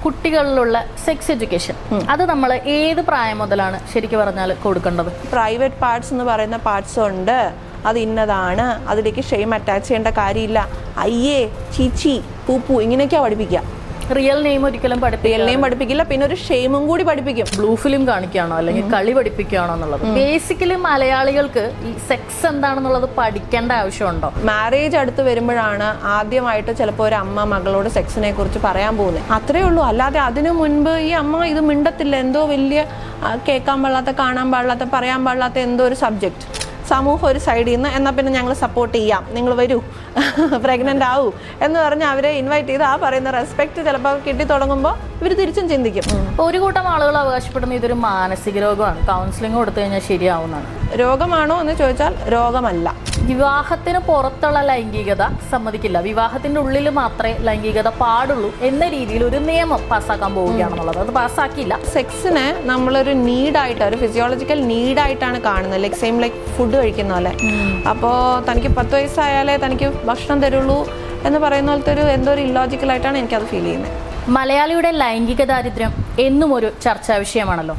കുട്ടികളിലുള്ള sex education അത് നമ്മൾ ഏത് പ്രായം മുതലാണ് ശരിക്കും പറഞ്ഞാൽ കൊടുക്കേണ്ടത്? പ്രൈവറ്റ് പാർട്സ് എന്ന് പറയുന്ന പാർട്സ് ഉണ്ട്, അത് ഇന്നതാണ്, അതിലേക്ക് ഷെയിം അറ്റാച്ച് ചെയ്യേണ്ട കാര്യമില്ല. അയ്യേ, ചീച്ചി, പൂപ്പു ഇങ്ങനെയൊക്കെയാ പഠിപ്പിക്കുക. റിയൽ നെയിം ഒരിക്കലും പഠിപ്പിക്കില്ല. പിന്നെ ഒരു ഷെയിമും കൂടി പഠിപ്പിക്കും. ബ്ലൂ ഫിലിം കാണിക്കുകയാണോ അല്ലെങ്കിൽ കളി പഠിപ്പിക്കുകയാണോ എന്നുള്ളത്. ബേസിക്കലി മലയാളികൾക്ക് ഈ സെക്സ് എന്താണെന്നുള്ളത് പഠിക്കേണ്ട ആവശ്യമുണ്ടോ? മാരേജ് അടുത്ത് വരുമ്പോഴാണ് ആദ്യമായിട്ട് ചിലപ്പോൾ ഒരു അമ്മ മകളോട് സെക്സിനെ കുറിച്ച് പറയാൻ പോകുന്നത്. അത്രേ ഉള്ളൂ. അല്ലാതെ അതിനു മുൻപ് ഈ അമ്മ ഇത് മിണ്ടത്തില്ല, എന്തോ വലിയ കേൾക്കാൻ പാടില്ലാത്ത, കാണാൻ പാടില്ലാത്ത, പറയാൻ പാടില്ലാത്ത എന്തോ ഒരു സബ്ജക്റ്റ്. സമൂഹം ഒരു സൈഡിൽ നിന്ന് എന്നാൽ പിന്നെ ഞങ്ങൾ സപ്പോർട്ട് ചെയ്യാം, നിങ്ങൾ വരൂ, പ്രഗ്നൻ്റ് ആവൂ എന്ന് പറഞ്ഞ് അവരെ ഇൻവൈറ്റ് ചെയ്ത് ആ പറയുന്ന റെസ്പെക്ട് ചിലപ്പോൾ കിട്ടി തുടങ്ങുമ്പോൾ ഇവർ തിരിച്ചും ചിന്തിക്കും. ഒരു കൂട്ടം ആളുകൾ അവകാശപ്പെടുന്ന ഇതൊരു മാനസിക രോഗമാണ്, കൗൺസിലിംഗ് കൊടുത്തു കഴിഞ്ഞാൽ ശരിയാവുന്നതാണ്. രോഗമാണോ എന്ന് ചോദിച്ചാൽ രോഗമല്ല. വിവാഹത്തിന് പുറത്തുള്ള ലൈംഗികത സമ്മതിക്കില്ല, വിവാഹത്തിന്റെ ഉള്ളിൽ മാത്രമേ ലൈംഗികത പാടുള്ളൂ എന്ന രീതിയിൽ ഒരു നിയമം പാസ്സാക്കാൻ പോവുകയാണെന്നുള്ളത്. അത് പാസ്സാക്കിയില്ല. സെക്സിനെ നമ്മളൊരു നീഡായിട്ട്, ഒരു ഫിസിയോളജിക്കൽ നീഡായിട്ടാണ് കാണുന്നത്. ലൈക്ക് സെയിം ലൈക്ക് ഫുഡ് കഴിക്കുന്ന പോലെ. അപ്പോൾ തനിക്ക് 10 വയസ്സായാലേ തനിക്ക് ഭക്ഷണം തരുള്ളൂ എന്ന് പറയുന്ന പോലത്തെ ഒരു എന്തോ ഒരു ഇല്ലോജിക്കലായിട്ടാണ് എനിക്കത് ഫീൽ ചെയ്യുന്നത്. മലയാളിയുടെ ലൈംഗിക ദാരിദ്ര്യം എന്നും ഒരു ചർച്ചാ വിഷയമാണല്ലോ.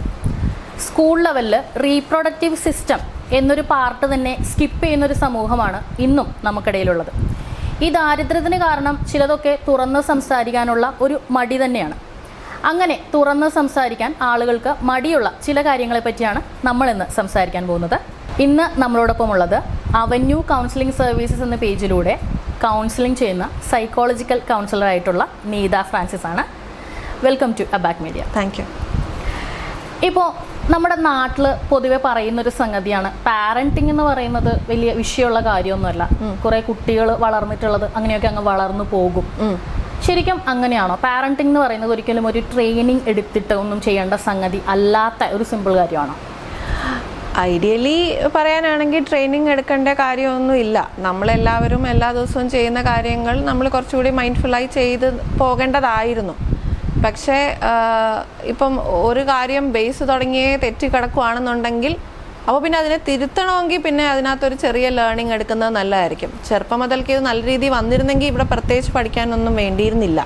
സ്കൂൾ ലെവലിൽ റീപ്രൊഡക്റ്റീവ് സിസ്റ്റം എന്നൊരു പാർട്ട് തന്നെ സ്കിപ്പ് ചെയ്യുന്നൊരു സമൂഹമാണ് ഇന്നും നമുക്കിടയിലുള്ളത്. ഈ ദാരിദ്ര്യത്തിന് കാരണം ചിലതൊക്കെ തുറന്ന് സംസാരിക്കാനുള്ള ഒരു മടി തന്നെയാണ്. അങ്ങനെ തുറന്ന് സംസാരിക്കാൻ ആളുകൾക്ക് മടിയുള്ള ചില കാര്യങ്ങളെ പറ്റിയാണ് നമ്മളിന്ന് സംസാരിക്കാൻ പോകുന്നത്. ഇന്ന് നമ്മളോടൊപ്പം ഉള്ളത് അവന്യൂ കൗൺസിലിംഗ് സർവീസസ് എന്ന പേജിലൂടെ കൗൺസിലിംഗ് ചെയ്യുന്ന സൈക്കോളജിക്കൽ കൗൺസിലറായിട്ടുള്ള നീത ഫ്രാൻസിസ് ആണ്. Welcome to Abak media. Thank you. ഇപ്പോൾ നമ്മുടെ നാട്ടിൽ പൊതുവെ പറയുന്നൊരു സംഗതിയാണ് പാരൻറ്റിങ് എന്ന് പറയുന്നത് വലിയ വിഷയമുള്ള കാര്യമൊന്നുമല്ല. കുറേ കുട്ടികൾ വളർന്നിട്ടുള്ളത് അങ്ങനെയൊക്കെ അങ്ങ് വളർന്നു പോകും. ശരിക്കും അങ്ങനെയാണോ? പാരൻറ്റിങ് എന്ന് പറയുന്നത് ഒരിക്കലും ഒരു ട്രെയിനിങ് എടുത്തിട്ട് ഒന്നും ചെയ്യേണ്ട സംഗതി അല്ലാത്ത ഒരു സിമ്പിൾ കാര്യമാണോ? ഐഡിയലി പറയാനാണെങ്കിൽ ട്രെയിനിങ് എടുക്കേണ്ട കാര്യമൊന്നുമില്ല. നമ്മളെല്ലാവരും എല്ലാ ദിവസവും ചെയ്യുന്ന കാര്യങ്ങൾ നമ്മൾ കുറച്ചുകൂടി മൈൻഡ്ഫുള്ളായി ചെയ്ത് പോകേണ്ടതായിരുന്നു. പക്ഷേ ഇപ്പം ഒരു കാര്യം ബേസ് തുടങ്ങിയേ തെറ്റി കിടക്കുകയാണെന്നുണ്ടെങ്കിൽ അപ്പോൾ പിന്നെ അതിനെ തിരുത്തണമെങ്കിൽ പിന്നെ അതിനകത്തൊരു ചെറിയ ലേണിംഗ് എടുക്കുന്നത് നല്ലതായിരിക്കും. ചെറുപ്പം മുതൽക്ക് ഇത് നല്ല രീതിയിൽ വന്നിരുന്നെങ്കിൽ ഇവിടെ പ്രത്യേകിച്ച് പഠിക്കാനൊന്നും വേണ്ടിയിരുന്നില്ല.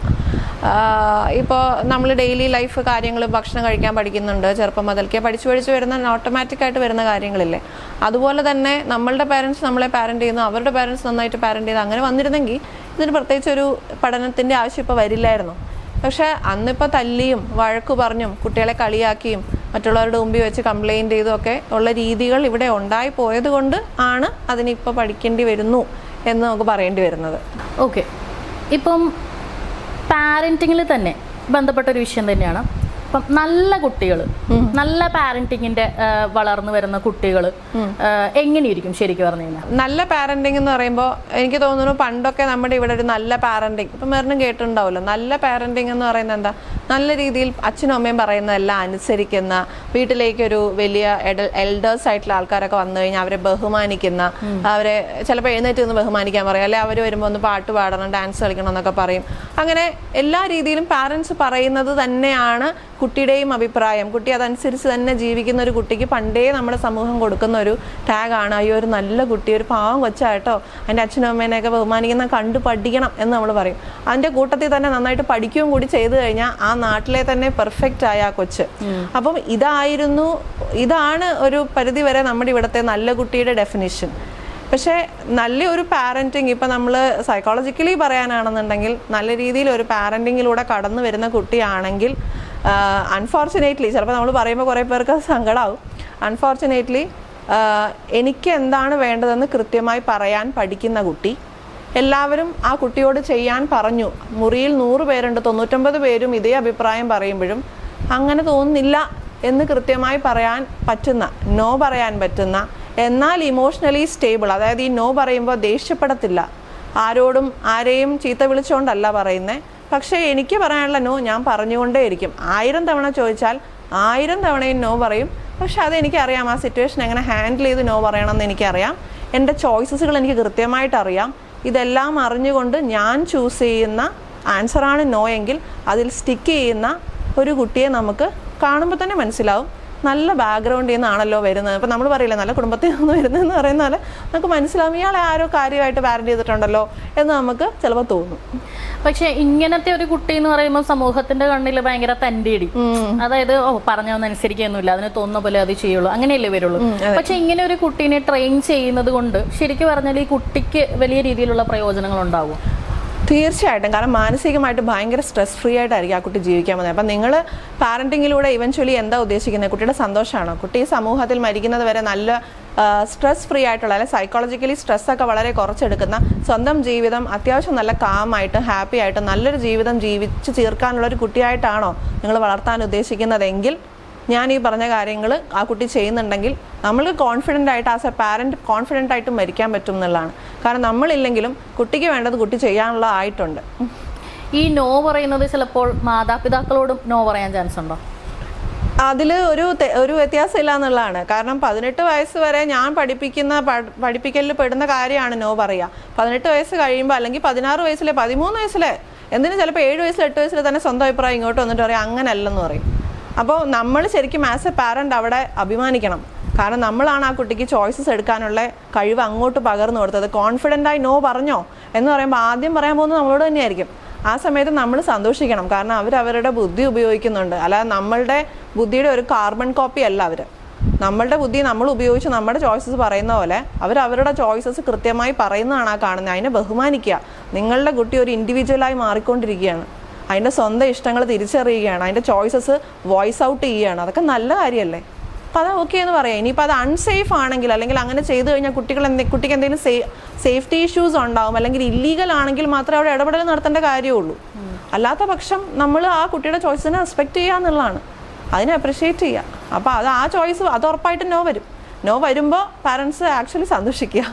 ഇപ്പോൾ നമ്മൾ ഡെയിലി ലൈഫ് കാര്യങ്ങൾ, ഭക്ഷണം കഴിക്കാൻ പഠിക്കുന്നുണ്ട്. ചെറുപ്പം മുതൽക്കേ പഠിച്ചു വരുന്ന ഓട്ടോമാറ്റിക്കായിട്ട് വരുന്ന കാര്യങ്ങളില്ലേ. അതുപോലെ തന്നെ നമ്മളുടെ പാരൻസ് നമ്മളെ പാരൻറ്റ് ചെയ്യുന്നു, അവരുടെ പാരൻസ് നന്നായിട്ട് പാരൻറ്റ് ചെയ്യുന്നു. അങ്ങനെ വന്നിരുന്നെങ്കിൽ ഇതിന് പ്രത്യേകിച്ചൊരു പഠനത്തിൻ്റെ ആവശ്യം ഇപ്പോൾ വരില്ലായിരുന്നു. പക്ഷേ അന്നിപ്പോൾ തല്ലിയും വഴക്കു പറഞ്ഞും കുട്ടികളെ കളിയാക്കിയും മറ്റുള്ളവരുടെ മുമ്പിൽ വെച്ച് കംപ്ലയിൻറ്റ് ചെയ്തുമൊക്കെ ഉള്ള രീതികൾ ഇവിടെ ഉണ്ടായി പോയത് കൊണ്ട് ആണ് അതിനിപ്പോൾ പഠിക്കേണ്ടി വരുന്നു എന്ന് നമുക്ക് പറയേണ്ടി വരുന്നത്. ഓക്കെ, ഇപ്പം പാരൻറ്റിങ്ങിൽ തന്നെ ബന്ധപ്പെട്ടൊരു വിഷയം തന്നെയാണ്. ഇപ്പം നല്ല കുട്ടികൾ, നല്ല പാരൻറ്റിങ്ങിൻ്റെ വളർന്നു വരുന്ന കുട്ടികൾ എങ്ങനെയിരിക്കും ശരിക്കും പറഞ്ഞു കഴിഞ്ഞാൽ? നല്ല പാരൻറ്റിങ് എന്ന് പറയുമ്പോൾ എനിക്ക് തോന്നുന്നു പണ്ടൊക്കെ നമ്മുടെ ഇവിടെ ഒരു നല്ല പാരൻറ്റിങ്, ഇപ്പം വേറെ കേട്ടിട്ടുണ്ടാവുമല്ലോ. നല്ല പാരൻറ്റിങ് എന്ന് പറയുന്നത് എന്താ? നല്ല രീതിയിൽ അച്ഛനും അമ്മയും പറയുന്നതെല്ലാം അനുസരിക്കുന്ന, വീട്ടിലേക്കൊരു വലിയ എൽഡേഴ്സ് ആയിട്ടുള്ള ആൾക്കാരൊക്കെ വന്നു കഴിഞ്ഞാൽ അവരെ ബഹുമാനിക്കുന്ന, അവരെ ചിലപ്പോൾ എഴുന്നേറ്റ് നിന്ന് ബഹുമാനിക്കാൻ പറയും, അല്ലെങ്കിൽ അവർ വരുമ്പോൾ ഒന്ന് പാട്ട് പാടണം, ഡാൻസ് കളിക്കണം എന്നൊക്കെ പറയും. അങ്ങനെ എല്ലാ രീതിയിലും പാരൻസ് പറയുന്നത് തന്നെയാണ് കുട്ടിയുടെയും അഭിപ്രായം. കുട്ടി അതനുസരിച്ച് തന്നെ ജീവിക്കുന്ന ഒരു കുട്ടിക്ക് പണ്ടേ നമ്മുടെ സമൂഹം കൊടുക്കുന്ന ഒരു ടാഗാണ്, അയ്യോ ഒരു നല്ല കുട്ടി, ഒരു പാവം കൊച്ചായിട്ടോ, അതിൻ്റെ അച്ഛനും അമ്മേനെയൊക്കെ ബഹുമാനിക്കുന്ന കണ്ടു പഠിക്കണം എന്ന് നമ്മൾ പറയും. അതിൻ്റെ കൂട്ടത്തിൽ തന്നെ നന്നായിട്ട് പഠിക്കുകയും കൂടി ചെയ്തു കഴിഞ്ഞാൽ ആ നാട്ടിലെ തന്നെ പെർഫെക്റ്റ് ആയ ആ കൊച്ച്. അപ്പം ഇതാണ് ഒരു പരിധി വരെ നമ്മുടെ ഇവിടുത്തെ നല്ല കുട്ടിയുടെ ഡെഫിനിഷൻ. പക്ഷേ നല്ലൊരു പാരൻറ്റിങ്, ഇപ്പം നമ്മൾ സൈക്കോളജിക്കലി പറയാനാണെന്നുണ്ടെങ്കിൽ നല്ല രീതിയിൽ ഒരു പാരൻറ്റിങ്ങിലൂടെ കടന്നു വരുന്ന കുട്ടിയാണെങ്കിൽ അൺഫോർച്ചുനേറ്റ്ലി, ചിലപ്പോൾ നമ്മൾ പറയുമ്പോൾ കുറേ പേർക്ക് സങ്കടമാവും, അൺഫോർച്ചുനേറ്റ്ലി എനിക്ക് എന്താണ് വേണ്ടതെന്ന് കൃത്യമായി പറയാൻ പഠിക്കുന്ന കുട്ടി, എല്ലാവരും ആ കുട്ടിയോട് ചെയ്യാൻ പറഞ്ഞു, മുറിയിൽ 100 പേരുണ്ട്, 99 പേരും ഇതേ അഭിപ്രായം പറയുമ്പോഴും അങ്ങനെ തോന്നുന്നില്ല എന്ന് കൃത്യമായി പറയാൻ പറ്റുന്ന, നോ പറയാൻ പറ്റുന്ന, എന്നാൽ ഇമോഷണലി സ്റ്റേബിൾ, അതായത് ഈ നോ പറയുമ്പോൾ ദേഷ്യപ്പെടത്തില്ല, ആരെയും ചീത്ത വിളിച്ചുകൊണ്ടല്ല പറയുന്നത്, പക്ഷേ എനിക്ക് പറയാനുള്ള നോ ഞാൻ പറഞ്ഞുകൊണ്ടേയിരിക്കും. 1000 തവണ ചോദിച്ചാൽ 1000 തവണയും നോ പറയും. പക്ഷെ അതെനിക്കറിയാം, ആ സിറ്റുവേഷൻ എങ്ങനെ ഹാൻഡിൽ ചെയ്ത് നോ പറയണമെന്ന് എനിക്കറിയാം. എൻ്റെ ചോയ്സസുകൾ എനിക്ക് കൃത്യമായിട്ട് അറിയാം. ഇതെല്ലാം അറിഞ്ഞുകൊണ്ട് ഞാൻ ചൂസ് ചെയ്യുന്ന ആൻസറാണ് നോ എങ്കിൽ അതിൽ സ്റ്റിക്ക് ചെയ്യുന്ന ഒരു കുട്ടിയെ നമുക്ക് കാണുമ്പോൾ തന്നെ മനസ്സിലാവും നല്ല ബാക്ക്ഗ്രൗണ്ടിൽ നിന്നാണല്ലോ വരുന്നത്. ഇപ്പം നമ്മൾ പറയില്ല നല്ല കുടുംബത്തിൽ നിന്ന് വരുന്നതെന്ന് പറയുന്ന പോലെ നമുക്ക് മനസ്സിലാവും ഇയാളെ ആരോ കാര്യമായിട്ട് പാരന്റ് ചെയ്തിട്ടുണ്ടല്ലോ എന്ന് നമുക്ക് ചിലപ്പോൾ തോന്നും. പക്ഷെ ഇങ്ങനത്തെ ഒരു കുട്ടി എന്ന് പറയുമ്പോൾ സമൂഹത്തിന്റെ കണ്ണിൽ ഭയങ്കര തൻ്റെടി, അതായത് പറഞ്ഞൊന്നനുസരിക്കൊന്നുമില്ല, അതിന് തോന്നുന്ന പോലെ അത് ചെയ്യുള്ളൂ, അങ്ങനെയല്ലേ വരുള്ളൂ. പക്ഷെ ഇങ്ങനെ ഒരു കുട്ടീനെ ട്രെയിൻ ചെയ്യുന്നത് കൊണ്ട് ശരിക്കും പറഞ്ഞാൽ ഈ കുട്ടിക്ക് വലിയ രീതിയിലുള്ള പ്രയോജനങ്ങൾ ഉണ്ടാവും. തീർച്ചയായിട്ടും. കാരണം മാനസികമായിട്ട് ഭയങ്കര സ്ട്രെസ് ഫ്രീ ആയിട്ടായിരിക്കും ആ കുട്ടി ജീവിക്കാൻ പോകുന്നത്. അപ്പം നിങ്ങൾ പാരന്റിങ്ങിലൂടെ ഇവൻച്വലി എന്താ ഉദ്ദേശിക്കുന്നത്? കുട്ടിയുടെ സന്തോഷമാണോ? കുട്ടി സമൂഹത്തിൽ മരിക്കുന്നത് വരെ നല്ല സ്ട്രെസ് ഫ്രീ ആയിട്ടുള്ള, അല്ലെങ്കിൽ സൈക്കോളജിക്കലി സ്ട്രെസ്സൊക്കെ വളരെ കുറച്ചെടുക്കുന്ന, സ്വന്തം ജീവിതം അത്യാവശ്യം നല്ല കാമായിട്ട് ഹാപ്പി ആയിട്ട് നല്ലൊരു ജീവിതം ജീവിച്ച് തീർക്കാനുള്ളൊരു കുട്ടിയായിട്ടാണോ നിങ്ങൾ വളർത്താൻ ഉദ്ദേശിക്കുന്നതെങ്കിൽ ഞാൻ ഈ പറഞ്ഞ കാര്യങ്ങൾ ആ കുട്ടി ചെയ്യുന്നുണ്ടെങ്കിൽ നമ്മൾ കോൺഫിഡൻ്റ് ആയിട്ട് ആസ് എ പാരൻറ്റ് കോൺഫിഡൻ്റ് ആയിട്ട് മരിക്കാൻ പറ്റും എന്നുള്ളതാണ്. കാരണം നമ്മളില്ലെങ്കിലും കുട്ടിക്ക് വേണ്ടത് കുട്ടി ചെയ്യാനുള്ള ആയിട്ടുണ്ട്. ഈ നോ പറയുന്നത് ചിലപ്പോൾ മാതാപിതാക്കളോടും നോ പറയാൻ ചാൻസ് ഉണ്ടോ? അതിൽ ഒരു വ്യത്യാസമില്ല എന്നുള്ളതാണ്. കാരണം 18 വയസ്സ് വരെ ഞാൻ പഠിപ്പിക്കലിൽ പെടുന്ന കാര്യമാണ് നോ പറയുക. 18 വയസ്സ് കഴിയുമ്പോൾ, അല്ലെങ്കിൽ 16 വയസ്സിലെ 13 വയസ്സിലെ, എന്തിനും ചിലപ്പോൾ 7 വയസ്സിൽ 8 വയസ്സിൽ തന്നെ സ്വന്തം അഭിപ്രായം ഇങ്ങോട്ട് വന്നിട്ട് പറയും അങ്ങനെയല്ലെന്ന് പറയും. അപ്പോൾ നമ്മൾ ശരിക്കും ആസ് എ പാരൻ്റ് അവിടെ അഭിമാനിക്കണം. കാരണം നമ്മളാണ് ആ കുട്ടിക്ക് ചോയ്സസ് എടുക്കാനുള്ള കഴിവ് അങ്ങോട്ട് പകർന്നു കൊടുത്തത്. കോൺഫിഡൻ്റായി നോ പറഞ്ഞോ എന്ന് പറയുമ്പോൾ ആദ്യം പറയാൻ പോകുന്നത് നമ്മളോട് തന്നെയായിരിക്കും. ആ സമയത്ത് നമ്മൾ സന്തോഷിക്കണം. കാരണം അവരവരുടെ ബുദ്ധി ഉപയോഗിക്കുന്നുണ്ട്. അല്ലാതെ നമ്മളുടെ ബുദ്ധിയുടെ ഒരു കാർബൺ കോപ്പി അല്ല അവർ. നമ്മളുടെ ബുദ്ധി നമ്മൾ ഉപയോഗിച്ച് നമ്മുടെ ചോയ്സസ് പറയുന്ന പോലെ അവരവരുടെ ചോയ്സസ് കൃത്യമായി പറയുന്നതാണ് ആ കാണുന്നത്. അതിനെ ബഹുമാനിക്കുക. നിങ്ങളുടെ കുട്ടി ഒരു ഇൻഡിവിജ്വലായി മാറിക്കൊണ്ടിരിക്കുകയാണ്. അതിൻ്റെ സ്വന്തം ഇഷ്ടങ്ങൾ തിരിച്ചറിയുകയാണ്. അതിൻ്റെ ചോയ്സസ് വോയിസ് ഔട്ട് ചെയ്യുകയാണ്. അതൊക്കെ നല്ല കാര്യമല്ലേ? അപ്പോൾ അത് ഓക്കെ എന്ന് പറയാം. ഇനിയിപ്പോൾ അത് അൺസേഫ് ആണെങ്കിൽ, അല്ലെങ്കിൽ അങ്ങനെ ചെയ്തു കഴിഞ്ഞാൽ കുട്ടിക്ക് എന്തെങ്കിലും സേഫ്റ്റി ഇഷ്യൂസ് ഉണ്ടാവും, അല്ലെങ്കിൽ ഇല്ലീഗൽ ആണെങ്കിൽ മാത്രമേ അവിടെ ഇടപെടൽ നടത്തേണ്ട കാര്യമുള്ളൂ. അല്ലാത്ത പക്ഷം നമ്മൾ ആ കുട്ടിയുടെ ചോയ്സിനെ റെസ്പെക്റ്റ് ചെയ്യുക എന്നുള്ളതാണ്. അതിനെ അപ്രിഷ്യേറ്റ് ചെയ്യുക. അപ്പോൾ ആ ചോയ്സ് അത് ഉറപ്പായിട്ടും നോ വരും. നോ വരുമ്പോൾ പാരൻസ് ആക്ച്വലി സന്തോഷിക്കുക.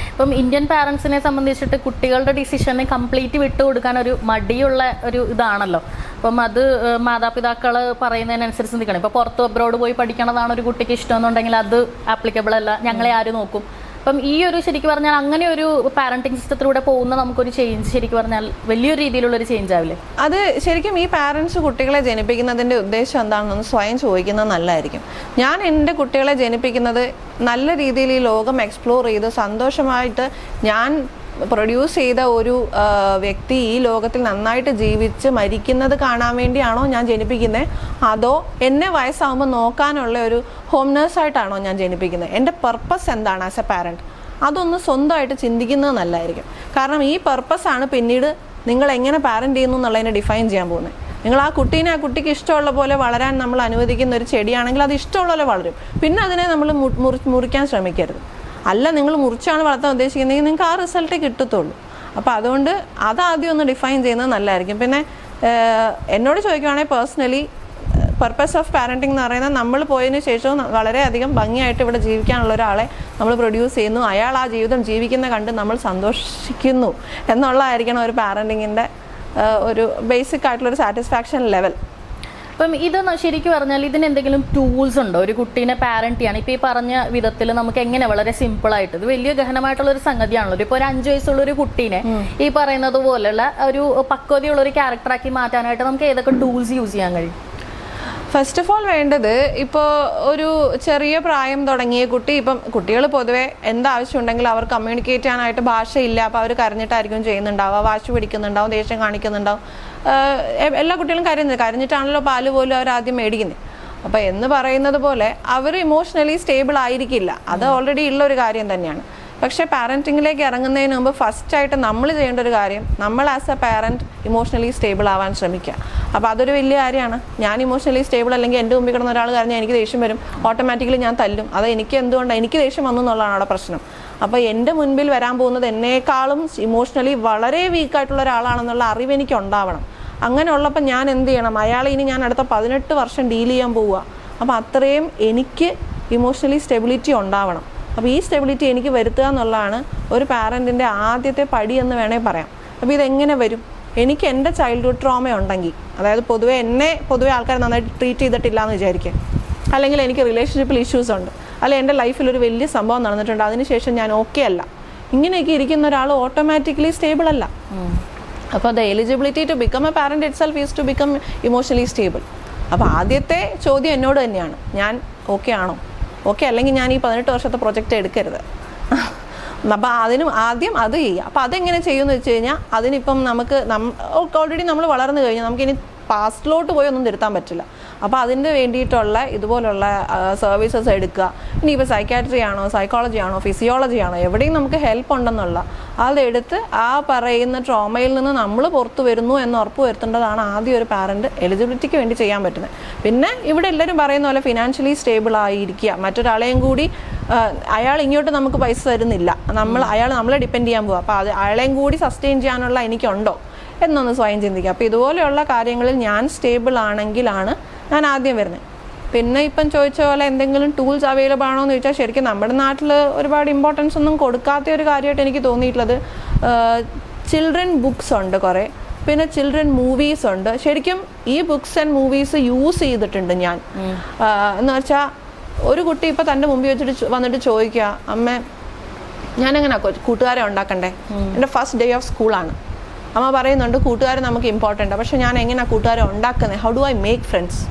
ഇപ്പം ഇന്ത്യൻ പാരൻസിനെ സംബന്ധിച്ചിട്ട് കുട്ടികളുടെ ഡിസിഷനെ കംപ്ലീറ്റ് വിട്ടുകൊടുക്കാൻ ഒരു മടിയുള്ള ഒരു ഇതാണല്ലോ. അപ്പം അത് മാതാപിതാക്കൾ പറയുന്നതിനനുസരിച്ച് നിൽക്കണം. ഇപ്പോൾ പുറത്ത് അബ്രോഡ് പോയി പഠിക്കണതാണ് ഒരു കുട്ടിക്ക് ഇഷ്ടമെന്നുണ്ടെങ്കിൽ അത് ആപ്ലിക്കബിൾ അല്ല, ഞങ്ങളെ ആര് നോക്കും? അപ്പം ഈ ഒരു ശരിക്കും പറഞ്ഞാൽ അങ്ങനെ ഒരു പാരന്റിങ് സിസ്റ്റത്തിലൂടെ പോകുന്ന നമുക്കൊരു ചേഞ്ച് ശരിക്കും പറഞ്ഞാൽ വലിയൊരു രീതിയിലുള്ളൊരു ചേഞ്ച് ആവില്ലേ? അത് ശരിക്കും ഈ പാരൻസ് കുട്ടികളെ ജനിപ്പിക്കുന്നതിൻ്റെ ഉദ്ദേശം എന്താണെന്ന് സ്വയം ചോദിക്കുന്നത് നല്ലതായിരിക്കും. ഞാൻ എൻ്റെ കുട്ടികളെ ജനിപ്പിക്കുന്നത് നല്ല രീതിയിൽ ഈ ലോകം എക്സ്പ്ലോർ ചെയ്ത് സന്തോഷമായിട്ട് ഞാൻ പ്രൊഡ്യൂസ് ചെയ്ത ഒരു വ്യക്തി ഈ ലോകത്തിൽ നന്നായിട്ട് ജീവിച്ച് മരിക്കുന്നത് കാണാൻ വേണ്ടിയാണോ ഞാൻ ജനിപ്പിക്കുന്നത്? അതോ എന്നെ വയസ്സാകുമ്പോൾ നോക്കാനുള്ള ഒരു ഹോം നേഴ്സായിട്ടാണോ ഞാൻ ജനിപ്പിക്കുന്നത്? എൻ്റെ പർപ്പസ് എന്താണ് ആസ് എ പാരൻറ്റ്? അതൊന്ന് സ്വന്തമായിട്ട് ചിന്തിക്കുന്നത് നല്ലതായിരിക്കും. കാരണം ഈ പർപ്പസാണ് പിന്നീട് നിങ്ങൾ എങ്ങനെ പാരൻറ്റ് ചെയ്യുന്നു എന്നുള്ളതിനെ ഡിഫൈൻ ചെയ്യാൻ പോകുന്നത്. നിങ്ങൾ ആ കുട്ടിക്ക് ഇഷ്ടമുള്ള പോലെ വളരാൻ നമ്മൾ അനുവദിക്കുന്ന ഒരു ചെടിയാണെങ്കിൽ അത് ഇഷ്ടമുള്ള പോലെ വളരും. പിന്നെ അതിനെ നമ്മൾ മുറിക്കാൻ ശ്രമിക്കരുത്. അല്ല, നിങ്ങൾ മുറിച്ചാണ് വളർത്താൻ ഉദ്ദേശിക്കുന്നതെങ്കിൽ നിങ്ങൾക്ക് ആ റിസൾട്ടേ കിട്ടത്തുള്ളൂ. അപ്പോൾ അതുകൊണ്ട് അതാദ്യം ഒന്ന് ഡിഫൈൻ ചെയ്യുന്നത് നല്ലതായിരിക്കും. പിന്നെ എന്നോട് ചോദിക്കുകയാണെങ്കിൽ പേഴ്സണലി പർപ്പസ് ഓഫ് പാരൻറ്റിംഗ് എന്ന് പറയുന്നത് നമ്മൾ പോയതിന് ശേഷവും വളരെയധികം ഭംഗിയായിട്ട് ഇവിടെ ജീവിക്കാനുള്ള ഒരാളെ നമ്മൾ പ്രൊഡ്യൂസ് ചെയ്യുന്നു, അയാൾ ആ ജീവിതം ജീവിക്കുന്ന കണ്ട് നമ്മൾ സന്തോഷിക്കുന്നു എന്നുള്ളതായിരിക്കണം ഒരു പാരൻറ്റിങ്ങിൻ്റെ ഒരു ബേസിക് ആയിട്ടുള്ളൊരു സാറ്റിസ്ഫാക്ഷൻ ലെവൽ. അപ്പം ഇത് ശരിക്കും പറഞ്ഞാൽ ഇതിന് എന്തെങ്കിലും ടൂൾസ് ഉണ്ടോ ഒരു കുട്ടീനെ പാരന്റ് ചെയ്യാണ്? ഇപ്പോൾ ഈ പറഞ്ഞ വിധത്തിൽ നമുക്ക് എങ്ങനെ വളരെ സിമ്പിളായിട്ട്, ഇത് വലിയ ഗഹനമായിട്ടുള്ളൊരു സംഗതിയാണല്ലോ. ഇപ്പോൾ ഒരു 5 വയസ്സുള്ള ഒരു കുട്ടീനെ ഈ പറയുന്നത് പോലെയുള്ള ഒരു പക്വതയുള്ള ഒരു ക്യാരക്ടറാക്കി മാറ്റാനായിട്ട് നമുക്ക് ഏതൊക്കെ ടൂൾസ് യൂസ് ചെയ്യാൻ കഴിയും? ഫസ്റ്റ് ഓഫ് ഓൾ വേണ്ടത്, ഇപ്പോൾ ഒരു ചെറിയ പ്രായം തുടങ്ങിയ കുട്ടി, ഇപ്പം കുട്ടികൾ പൊതുവെ എന്താവശ്യമുണ്ടെങ്കിലും അവർ കമ്മ്യൂണിക്കേറ്റ് ചെയ്യാനായിട്ട് ഭാഷയില്ല. അപ്പോൾ അവർ കരഞ്ഞിട്ടായിരിക്കും ചെയ്യുന്നുണ്ടാവുക, വാശി പിടിക്കുന്നുണ്ടാവും, ദേഷ്യം കാണിക്കുന്നുണ്ടാവും. എല്ലാ കുട്ടികളും കരഞ്ഞിട്ടാണല്ലോ പാല് പോലും അവർ ആദ്യം മേടിക്കുന്നത്. അപ്പോൾ എന്ന് പറയുന്നത് പോലെ അവർ ഇമോഷണലി സ്റ്റേബിൾ ആയിരിക്കില്ല. അത് ഓൾറെഡി ഉള്ളൊരു കാര്യം തന്നെയാണ്. പക്ഷേ പാരൻറ്റിങ്ങിലേക്ക് ഇറങ്ങുന്നതിന് മുമ്പ് ഫസ്റ്റായിട്ട് നമ്മൾ ചെയ്യേണ്ട ഒരു കാര്യം, നമ്മൾ as A parent emotionally stable ആവാൻ ശ്രമിക്കുക. അപ്പോൾ അതൊരു വലിയ കാര്യമാണ്. ഞാൻ ഇമോഷണലി സ്റ്റേബിൾ അല്ലെങ്കിൽ എൻ്റെ മുമ്പിൽ കിടന്ന ഒരാൾ പറഞ്ഞാൽ എനിക്ക് ദേഷ്യം വരും, ഓട്ടോമാറ്റിക്കലി ഞാൻ തല്ലും. അത് എനിക്ക് ദേഷ്യം വന്നു എന്നുള്ളതാണ് അവിടെ പ്രശ്നം. അപ്പോൾ എൻ്റെ മുൻപിൽ വരാൻ പോകുന്നത് എന്നേക്കാളും ഇമോഷണലി വളരെ വീക്കായിട്ടുള്ള ഒരാളാണെന്നുള്ള അറിവ് എനിക്ക് ഉണ്ടാവണം. അങ്ങനെ ഉള്ളപ്പോൾ ഞാൻ എന്ത് ചെയ്യണം? അയാളെ ഇനി ഞാൻ അടുത്ത 18 വർഷം ഡീൽ ചെയ്യാൻ പോവുക. അപ്പോൾ അത്രയും എനിക്ക് ഇമോഷണലി സ്റ്റെബിലിറ്റി ഉണ്ടാവണം. അപ്പോൾ ഈ സ്റ്റെബിലിറ്റി എനിക്ക് വരുത്തുക എന്നുള്ളതാണ് ഒരു പാരൻറ്റിൻ്റെ ആദ്യത്തെ പടി എന്ന് വേണേൽ പറയാം. അപ്പോൾ ഇതെങ്ങനെ വരും? എനിക്ക് എൻ്റെ ചൈൽഡ്ഹുഡ് ട്രോമ ഉണ്ടെങ്കിൽ, അതായത് പൊതുവെ ആൾക്കാർ നന്നായിട്ട് ട്രീറ്റ് ചെയ്തിട്ടില്ല എന്ന് വിചാരിക്കുക, അല്ലെങ്കിൽ എനിക്ക് റിലേഷൻഷിപ്പിൽ ഇഷ്യൂസ് ഉണ്ട്, അല്ലെങ്കിൽ എൻ്റെ ലൈഫിൽ ഒരു വലിയ സംഭവം നടന്നിട്ടുണ്ട്, അതിനുശേഷം ഞാൻ ഓക്കെ അല്ല, ഇങ്ങനെയൊക്കെ ഇരിക്കുന്ന ഒരാൾ ഓട്ടോമാറ്റിക്കലി സ്റ്റേബിൾ അല്ല. അപ്പോൾ the eligibility to become a parent itself is to become emotionally stable. അപ്പോൾ ആദ്യത്തെ ചോദ്യം എന്നോട് തന്നെയാണ്. ഞാൻ ഓക്കെ ആണോ? ഓക്കെ അല്ലെങ്കിൽ ഞാൻ ഈ 18 വർഷത്തെ പ്രൊജക്റ്റ് എടുക്കരുത്. അപ്പോൾ ആദ്യം അത് ചെയ്യുക. അപ്പോൾ അതെങ്ങനെ ചെയ്യുമെന്ന് വെച്ച് കഴിഞ്ഞാൽ അതിനിപ്പം നമുക്ക് ഓൾറെഡി നമ്മൾ വളർന്നു കഴിഞ്ഞാൽ നമുക്കിനി പാസ്റ്റിലോട്ട് പോയി ഒന്നും തിരുത്താൻ പറ്റില്ല. അപ്പോൾ അതിന് വേണ്ടിയിട്ടുള്ള ഇതുപോലുള്ള സർവീസസ് എടുക്കുക. ഇനിയിപ്പോൾ സൈക്കാട്രി ആണോ, സൈക്കോളജി ആണോ, ഫിസിയോളജി ആണോ, എവിടെയും നമുക്ക് ഹെൽപ്പ് ഉണ്ടെന്നുള്ള അതെടുത്ത് ആ പറയുന്ന ട്രോമയിൽ നിന്ന് നമ്മൾ പുറത്തു വരുന്നു എന്ന് ഉറപ്പ് വരുത്തേണ്ടതാണ് ആദ്യം ഒരു പാരൻറ്റ് എലിജിബിലിറ്റിക്ക് വേണ്ടി ചെയ്യാൻ പറ്റുന്നത്. പിന്നെ ഇവിടെ എല്ലാവരും പറയുന്ന പോലെ ഫിനാൻഷ്യലി സ്റ്റേബിൾ ആയിരിക്കുക. മറ്റൊരാളെയും കൂടി അയാൾ ഇങ്ങോട്ട് നമുക്ക് പൈസ തരുന്നില്ല, അയാൾ നമ്മളെ ഡിപ്പെൻഡ് ചെയ്യാൻ പോവുക. അപ്പോൾ അയാളെയും കൂടി സസ്റ്റെയിൻ ചെയ്യാനുള്ള എനിക്കുണ്ടോ എന്നൊന്ന് സ്വയം ചിന്തിക്കുക. അപ്പോൾ ഇതുപോലെയുള്ള കാര്യങ്ങളിൽ ഞാൻ സ്റ്റേബിൾ ആണെങ്കിലാണ് ഞാൻ ആദ്യം വരുന്നത്. പിന്നെ ഇപ്പം ചോദിച്ച പോലെ എന്തെങ്കിലും ടൂൾസ് അവൈലബിൾ ആണോ എന്ന് ചോദിച്ചാൽ ശരിക്കും നമ്മുടെ നാട്ടിൽ ഒരുപാട് ഇമ്പോർട്ടൻസ് ഒന്നും കൊടുക്കാത്ത ഒരു കാര്യമായിട്ട് എനിക്ക് തോന്നിയിട്ടുള്ളത് ചിൽഡ്രൻ ബുക്സ് ഉണ്ട് കുറേ, പിന്നെ ചിൽഡ്രൻ മൂവീസ് ഉണ്ട്. ശരിക്കും ഈ ബുക്സ് ആൻഡ് മൂവീസ് യൂസ് ചെയ്തിട്ടുണ്ട് ഞാൻ. എന്ന് വെച്ചാൽ ഒരു കുട്ടി ഇപ്പോൾ തൻ്റെ മുമ്പിൽ വെച്ചിട്ട് വന്നിട്ട് ചോദിക്കുക, അമ്മ ഞാനെങ്ങനെയാ കൂട്ടുകാരെ ഉണ്ടാക്കണ്ടേ, എൻ്റെ ഫസ്റ്റ് ഡേ ഓഫ് സ്കൂളാണ്. അമ്മ പറയുന്നുണ്ട് കൂട്ടുകാർ നമുക്ക് ഇമ്പോർട്ടൻ്റ്, പക്ഷെ ഞാൻ എങ്ങനെയാണ് കൂട്ടുകാരെ ഉണ്ടാക്കുന്നത്, how do I make friends?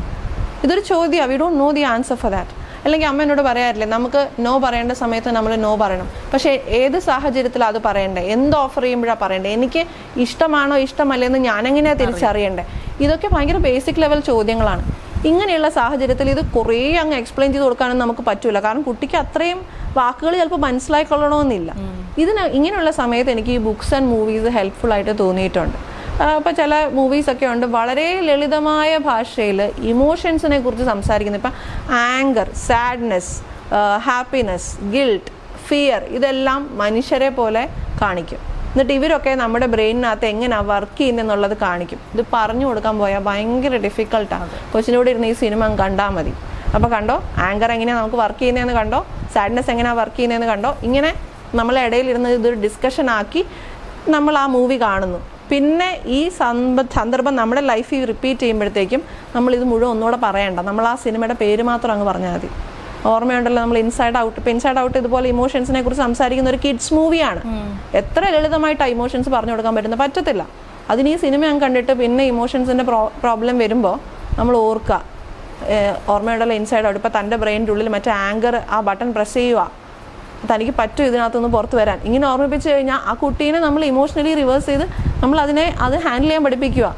ഇതൊരു ചോദ്യമാണ്. We don't know the answer for that. അല്ലെങ്കിൽ അമ്മ എന്നോട് പറയാറില്ലേ, നമുക്ക് നോ പറയേണ്ട സമയത്ത് നമ്മൾ നോ പറയണം, പക്ഷേ ഏത് സാഹചര്യത്തിലാണ് അത് പറയണ്ടേ, എന്ത് ഓഫർ ചെയ്യുമ്പോഴാണ് പറയണ്ടേ, എനിക്ക് ഇഷ്ടമാണോ ഇഷ്ടമല്ലെന്ന് ഞാനെങ്ങനെയാണ് തിരിച്ചറിയണ്ടേ? ഇതൊക്കെ ഭയങ്കര ബേസിക് ലെവൽ ചോദ്യങ്ങളാണ്. ഇങ്ങനെയുള്ള സാഹചര്യത്തിൽ ഇത് കുറേ അങ്ങ് എക്സ്പ്ലെയിൻ ചെയ്ത് കൊടുക്കാനൊന്നും നമുക്ക് പറ്റില്ല. കാരണം കുട്ടിക്ക് അത്രയും വാക്കുകൾ ചിലപ്പോൾ മനസ്സിലായിക്കൊള്ളണമെന്നില്ല. ഇങ്ങനെയുള്ള സമയത്ത് എനിക്ക് ഈ ബുക്സ് ആൻഡ് മൂവീസ് ഹെൽപ്ഫുൾ ആയിട്ട് തോന്നിയിട്ടുണ്ട്. അപ്പോൾ ചില മൂവീസൊക്കെ ഉണ്ട് വളരെ ലളിതമായ ഭാഷയിൽ ഇമോഷൻസിനെ കുറിച്ച് സംസാരിക്കുന്നത്. ഇപ്പം anchor, sadness, happiness, guilt, fear, ഇതെല്ലാം മനുഷ്യരെ പോലെ കാണിക്കും. എന്നിട്ട് ഇവരൊക്കെ നമ്മുടെ ബ്രെയിനിനകത്ത് എങ്ങനെയാണ് വർക്ക് ചെയ്യുന്നതെന്നുള്ളത് കാണിക്കും. ഇത് പറഞ്ഞു കൊടുക്കാൻ പോയാൽ ഭയങ്കര ഡിഫിക്കൽട്ടാണ്. കൊച്ചിനോട് ഇരുന്ന് ഈ സിനിമ കണ്ടാൽ മതി. അപ്പോൾ കണ്ടോ ആങ്കർ എങ്ങനെയാണ് നമുക്ക് വർക്ക് ചെയ്യുന്നതെന്ന് കണ്ടോ, സാഡ്നെസ് എങ്ങനെയാണ് വർക്ക് ചെയ്യുന്നതെന്ന് കണ്ടോ. ഇങ്ങനെ നമ്മളെ ഇടയിലിരുന്ന് ഇതൊരു ഡിസ്കഷൻ ആക്കി നമ്മൾ ആ മൂവി കാണുന്നു. പിന്നെ ഈ സന്ദർഭം നമ്മുടെ ലൈഫിൽ റിപ്പീറ്റ് ചെയ്യുമ്പോഴത്തേക്കും നമ്മളിത് മുഴുവൻ ഒന്നുകൂടെ പറയണ്ട, നമ്മൾ ആ സിനിമയുടെ പേര് മാത്രം അങ്ങ് പറഞ്ഞാൽ മതി. ഓർമ്മയുണ്ടല്ലോ നമ്മൾ ഇൻസൈഡ് ഔട്ട്. ഇപ്പം ഇൻസൈഡ് ഔട്ട് ഇതുപോലെ ഇമോഷൻസിനെ കുറിച്ച് സംസാരിക്കുന്ന ഒരു കിഡ്സ് മൂവിയാണ്. എത്ര ലളിതമായിട്ട് ആ ഇമോഷൻസ് പറഞ്ഞു കൊടുക്കാൻ പറ്റത്തില്ല. അതിന് ഈ സിനിമ ഞാൻ കണ്ടിട്ട് പിന്നെ ഇമോഷൻസിൻ്റെ പ്രോബ്ലം വരുമ്പോൾ നമ്മൾ ഓർക്കുക, ഓർമ്മയുണ്ടല്ലോ ഇൻസൈഡ് ഔട്ട്. ഇപ്പം തൻ്റെ ബ്രെയിനിൻ്റെ ഉള്ളിൽ മറ്റേ ആങ്കർ ആ ബട്ടൺ പ്രസ് ചെയ്യുക, തനിക്ക് പറ്റും ഇതിനകത്തുനിന്ന് പുറത്ത് വരാൻ. ഇങ്ങനെ ഓർമ്മിപ്പിച്ച് കഴിഞ്ഞാൽ ആ കുട്ടീനെ നമ്മൾ ഇമോഷണലി റിവേഴ്സ് ചെയ്ത് നമ്മൾ അത് ഹാൻഡിൽ ചെയ്യാൻ പഠിപ്പിക്കുക.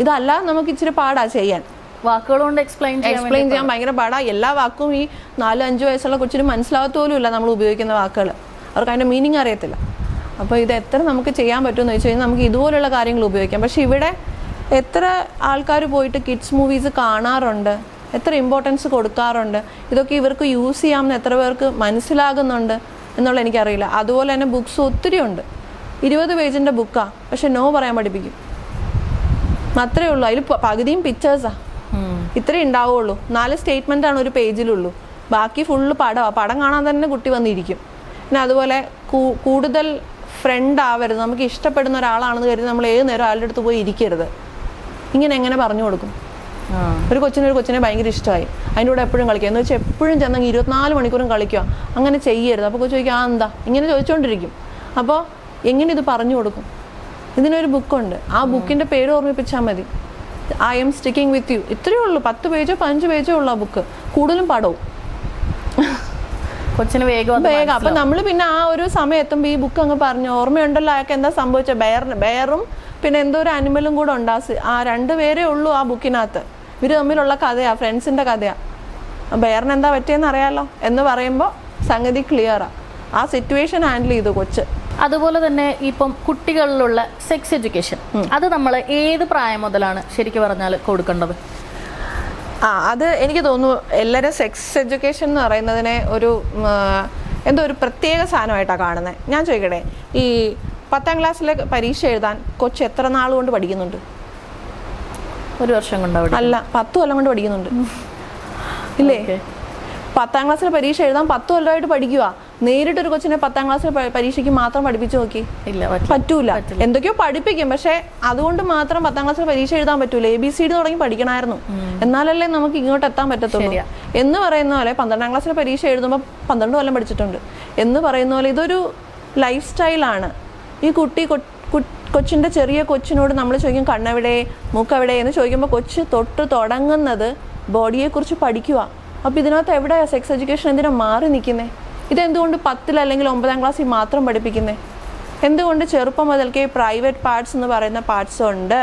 ഇതല്ല നമുക്ക് ഇച്ചിരി പാടാ ചെയ്യാൻ. വാക്കുകളുകൊണ്ട് എക്സ്പ്ലെയിൻ ചെയ്യാൻ ഭയങ്കര പാടാ. എല്ലാ വാക്കും ഈ 4-5 വയസ്സുള്ള കൊച്ചിന് മനസ്സിലാകത്ത പോലും ഇല്ല നമ്മൾ ഉപയോഗിക്കുന്ന വാക്കുകൾ. അവർക്ക് അതിൻ്റെ മീനിങ് അറിയത്തില്ല. അപ്പോൾ ഇത് എത്ര നമുക്ക് ചെയ്യാൻ പറ്റുമെന്ന് വെച്ച് കഴിഞ്ഞാൽ നമുക്ക് ഇതുപോലുള്ള കാര്യങ്ങൾ ഉപയോഗിക്കാം. പക്ഷെ ഇവിടെ എത്ര ആൾക്കാർ പോയിട്ട് കിഡ്സ് മൂവീസ് കാണാറുണ്ട്, എത്ര ഇമ്പോർട്ടൻസ് കൊടുക്കാറുണ്ട്, ഇതൊക്കെ ഇവർക്ക് യൂസ് ചെയ്യാമെന്ന് എത്ര പേർക്ക് മനസ്സിലാകുന്നുണ്ട് എന്നുള്ള എനിക്കറിയില്ല. അതുപോലെ തന്നെ ബുക്സ് ഒത്തിരി ഉണ്ട്. 20 പേജിൻ്റെ ബുക്കാണ്, പക്ഷെ നോ പറയാൻ പഠിപ്പിക്കും. അത്രയേ ഉള്ളൂ. അതിൽ പകുതിയും പിക്ചേഴ്സാണ്. ഇത്രേ ഉണ്ടാവുള്ളൂ. 4 സ്റ്റേറ്റ്മെൻറ്റാണ് ഒരു പേജിലുള്ളൂ. ബാക്കി ഫുള്ള് പടം കാണാൻ തന്നെ കുട്ടി വന്നിരിക്കും. പിന്നെ അതുപോലെ കൂടുതൽ ഫ്രണ്ട് ആവരുത്. നമുക്ക് ഇഷ്ടപ്പെടുന്ന ഒരാളാണെന്ന് കരുതി നമ്മൾ ഏത് നേരം ആളുടെ അടുത്ത് പോയി ഇരിക്കരുത്. ഇങ്ങനെ എങ്ങനെ പറഞ്ഞു കൊടുക്കും? ഒരു കൊച്ചിനെ ഭയങ്കര ഇഷ്ടമായി, അതിൻ്റെ കൂടെ എപ്പോഴും കളിക്കുക എന്ന് വെച്ചാൽ എപ്പോഴും ചെന്നെങ്കിൽ 24 മണിക്കൂറും കളിക്കുക. അങ്ങനെ ചെയ്യരുത്. അപ്പോൾ കൊച്ചു ചോദിക്കുക എന്താ ഇങ്ങനെ ചോദിച്ചുകൊണ്ടിരിക്കും. അപ്പോൾ എങ്ങനെ ഇത് പറഞ്ഞു കൊടുക്കും? ഇതിനൊരു ബുക്കുണ്ട്, ആ ബുക്കിൻ്റെ പേര് ഓർമ്മിപ്പിച്ചാൽ മതി. I M sticking with you. ഇത്രയേ ഉള്ളൂ. 10 പേജോ 15 പേജോ ഉള്ള ആ ബുക്ക്. കൂടുതലും പടവും കൊച്ചിന് വേഗം. അപ്പം നമ്മൾ പിന്നെ ആ ഒരു സമയം എത്തുമ്പോൾ ഈ ബുക്ക് അങ്ങ് പറഞ്ഞു. ഓർമ്മയുണ്ടല്ലോ അയാൾക്ക് എന്താ സംഭവിച്ചത്? ബെയറും പിന്നെ എന്തോ ഒരു അനിമലും കൂടെ ഉണ്ടാകും. ആ 2 പേരേ ഉള്ളൂ ആ ബുക്കിനകത്ത്. ഇവർ തമ്മിലുള്ള കഥയാണ്, ഫ്രണ്ട്സിൻ്റെ കഥയാണ്. ബെയറിന് എന്താ പറ്റിയെന്ന് അറിയാമല്ലോ എന്ന് പറയുമ്പോൾ സംഗതി ക്ലിയറാണ്. ആ സിറ്റുവേഷൻ ഹാൻഡിൽ ചെയ്തു കൊച്ച്. അതുപോലെ തന്നെ ഇപ്പം കുട്ടികളിലുള്ള സെക്സ് എഡ്യൂക്കേഷൻ, അത് നമ്മൾ ഏത് പ്രായം മുതലാണ് ശരിക്കും പറഞ്ഞാൽ കൊടുക്കേണ്ടത്? അത് എനിക്ക് തോന്നുന്നു എല്ലാവരും സെക്സ് എഡ്യൂക്കേഷൻ എന്ന് പറയുന്നതിനെ എന്തോ ഒരു പ്രത്യേക സാധനമായിട്ടാണ് കാണുന്നത്. ഞാൻ ചോദിക്കട്ടെ, ഈ 10ാം ക്ലാസ്സിലെ പരീക്ഷ എഴുതാൻ കൊച്ച് എത്ര നാൾ കൊണ്ട് പഠിക്കുന്നുണ്ട്? 1 വർഷം കൊണ്ട് അല്ല, 10 കൊല്ലം കൊണ്ട് പഠിക്കുന്നുണ്ട്. ഇല്ലേ? 10ാം ക്ലാസ്സിലെ പരീക്ഷ എഴുതാൻ 10 കൊല്ലമായിട്ട് പഠിക്കുക. നേരിട്ടൊരു കൊച്ചിനെ 10ാം ക്ലാസ്സിലെ പരീക്ഷയ്ക്ക് മാത്രം പഠിപ്പിച്ചു നോക്കി? പറ്റൂല. എന്തൊക്കെയോ പഠിപ്പിക്കും, പക്ഷെ അതുകൊണ്ട് മാത്രം 10ാം ക്ലാസ്സിൽ പരീക്ഷ എഴുതാൻ പറ്റൂല. ABCD തുടങ്ങി പഠിക്കണമായിരുന്നു, എന്നാലല്ലേ നമുക്ക് ഇങ്ങോട്ട് എത്താൻ പറ്റത്തുള്ളൂ. എന്ന് പറയുന്ന പോലെ 12ാം ക്ലാസ്സിലെ പരീക്ഷ എഴുതുമ്പോൾ 12 കൊല്ലം പഠിച്ചിട്ടുണ്ട് എന്ന് പറയുന്ന പോലെ ഇതൊരു ലൈഫ് സ്റ്റൈലാണ്. ഈ കൊച്ചിൻ്റെ ചെറിയ കൊച്ചിനോട് നമ്മൾ ചോദിക്കും കണ്ണെവിടെ മൂക്കെവിടെ എന്ന് ചോദിക്കുമ്പോൾ കൊച്ച് തൊട്ട് തുടങ്ങുന്നത് ബോഡിയെക്കുറിച്ച് പഠിക്കുക. അപ്പോൾ ഇതിനകത്ത് എവിടെ സെക്സ് എഡ്യൂക്കേഷൻ എന്തിനാ മാറി നിൽക്കുന്നത്? ഇതെന്തുകൊണ്ട് 10 അല്ലെങ്കിൽ 9ാം ക്ലാസ്സിൽ മാത്രം പഠിപ്പിക്കുന്നത്? എന്തുകൊണ്ട് ചെറുപ്പം മുതൽക്കേ പ്രൈവറ്റ് പാർട്സ് എന്ന് പറയുന്ന പാർട്സ് ഉണ്ട്,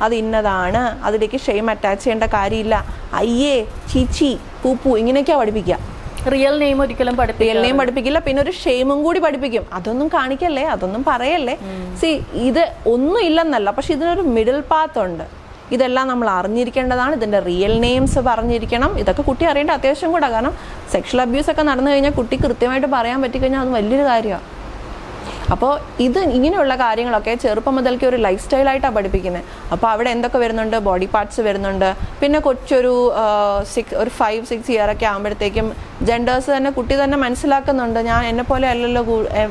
അത് ഇന്നതാണ്, അതിലേക്ക് ഷെയിം അറ്റാച്ച് ചെയ്യേണ്ട കാര്യമില്ല, അയ്യേ ചീച്ചി പൂപ്പു ഇങ്ങനെയൊക്കെയാണ് പഠിപ്പിക്കുക. റിയൽ നെയിം ഒരിക്കലും റിയൽ നെയിം പഠിപ്പിക്കില്ല, പിന്നെ ഒരു ഷെയിമും കൂടി പഠിപ്പിക്കും. അതൊന്നും കാണിക്കല്ലേ, അതൊന്നും പറയല്ലേ. സി ഇത് ഒന്നും ഇല്ലെന്നല്ല, പക്ഷെ ഇതിനൊരു മിഡിൽ പാത്ത് ഉണ്ട്. ഇതെല്ലാം നമ്മൾ അറിഞ്ഞിരിക്കേണ്ടതാണ്. ഇതിൻ്റെ റിയൽ നെയിംസ് പറഞ്ഞിരിക്കണം. ഇതൊക്കെ കുട്ടി അറിയേണ്ട അത്യാവശ്യം കൂടെ. കാരണം സെക്ഷൽ അബ്യൂസ് ഒക്കെ നടന്നു കഴിഞ്ഞാൽ കുട്ടി കൃത്യമായിട്ട് പറയാൻ പറ്റിക്കഴിഞ്ഞാൽ അത് വലിയൊരു കാര്യമാണ്. അപ്പോൾ ഇത് ഇങ്ങനെയുള്ള കാര്യങ്ങളൊക്കെ ചെറുപ്പം മുതൽക്ക് ഒരു ലൈഫ് സ്റ്റൈലായിട്ടാണ് പഠിപ്പിക്കുന്നത്. അപ്പോൾ അവിടെ എന്തൊക്കെ വരുന്നുണ്ട്? ബോഡി പാർട്സ് വരുന്നുണ്ട്. പിന്നെ കൊച്ചൊരു 5-6 ഇയറൊക്കെ ആകുമ്പോഴത്തേക്കും ജെൻഡേഴ്സ് തന്നെ കുട്ടി തന്നെ മനസ്സിലാക്കുന്നുണ്ട്. ഞാൻ എന്നെ പോലെ അല്ലല്ലോ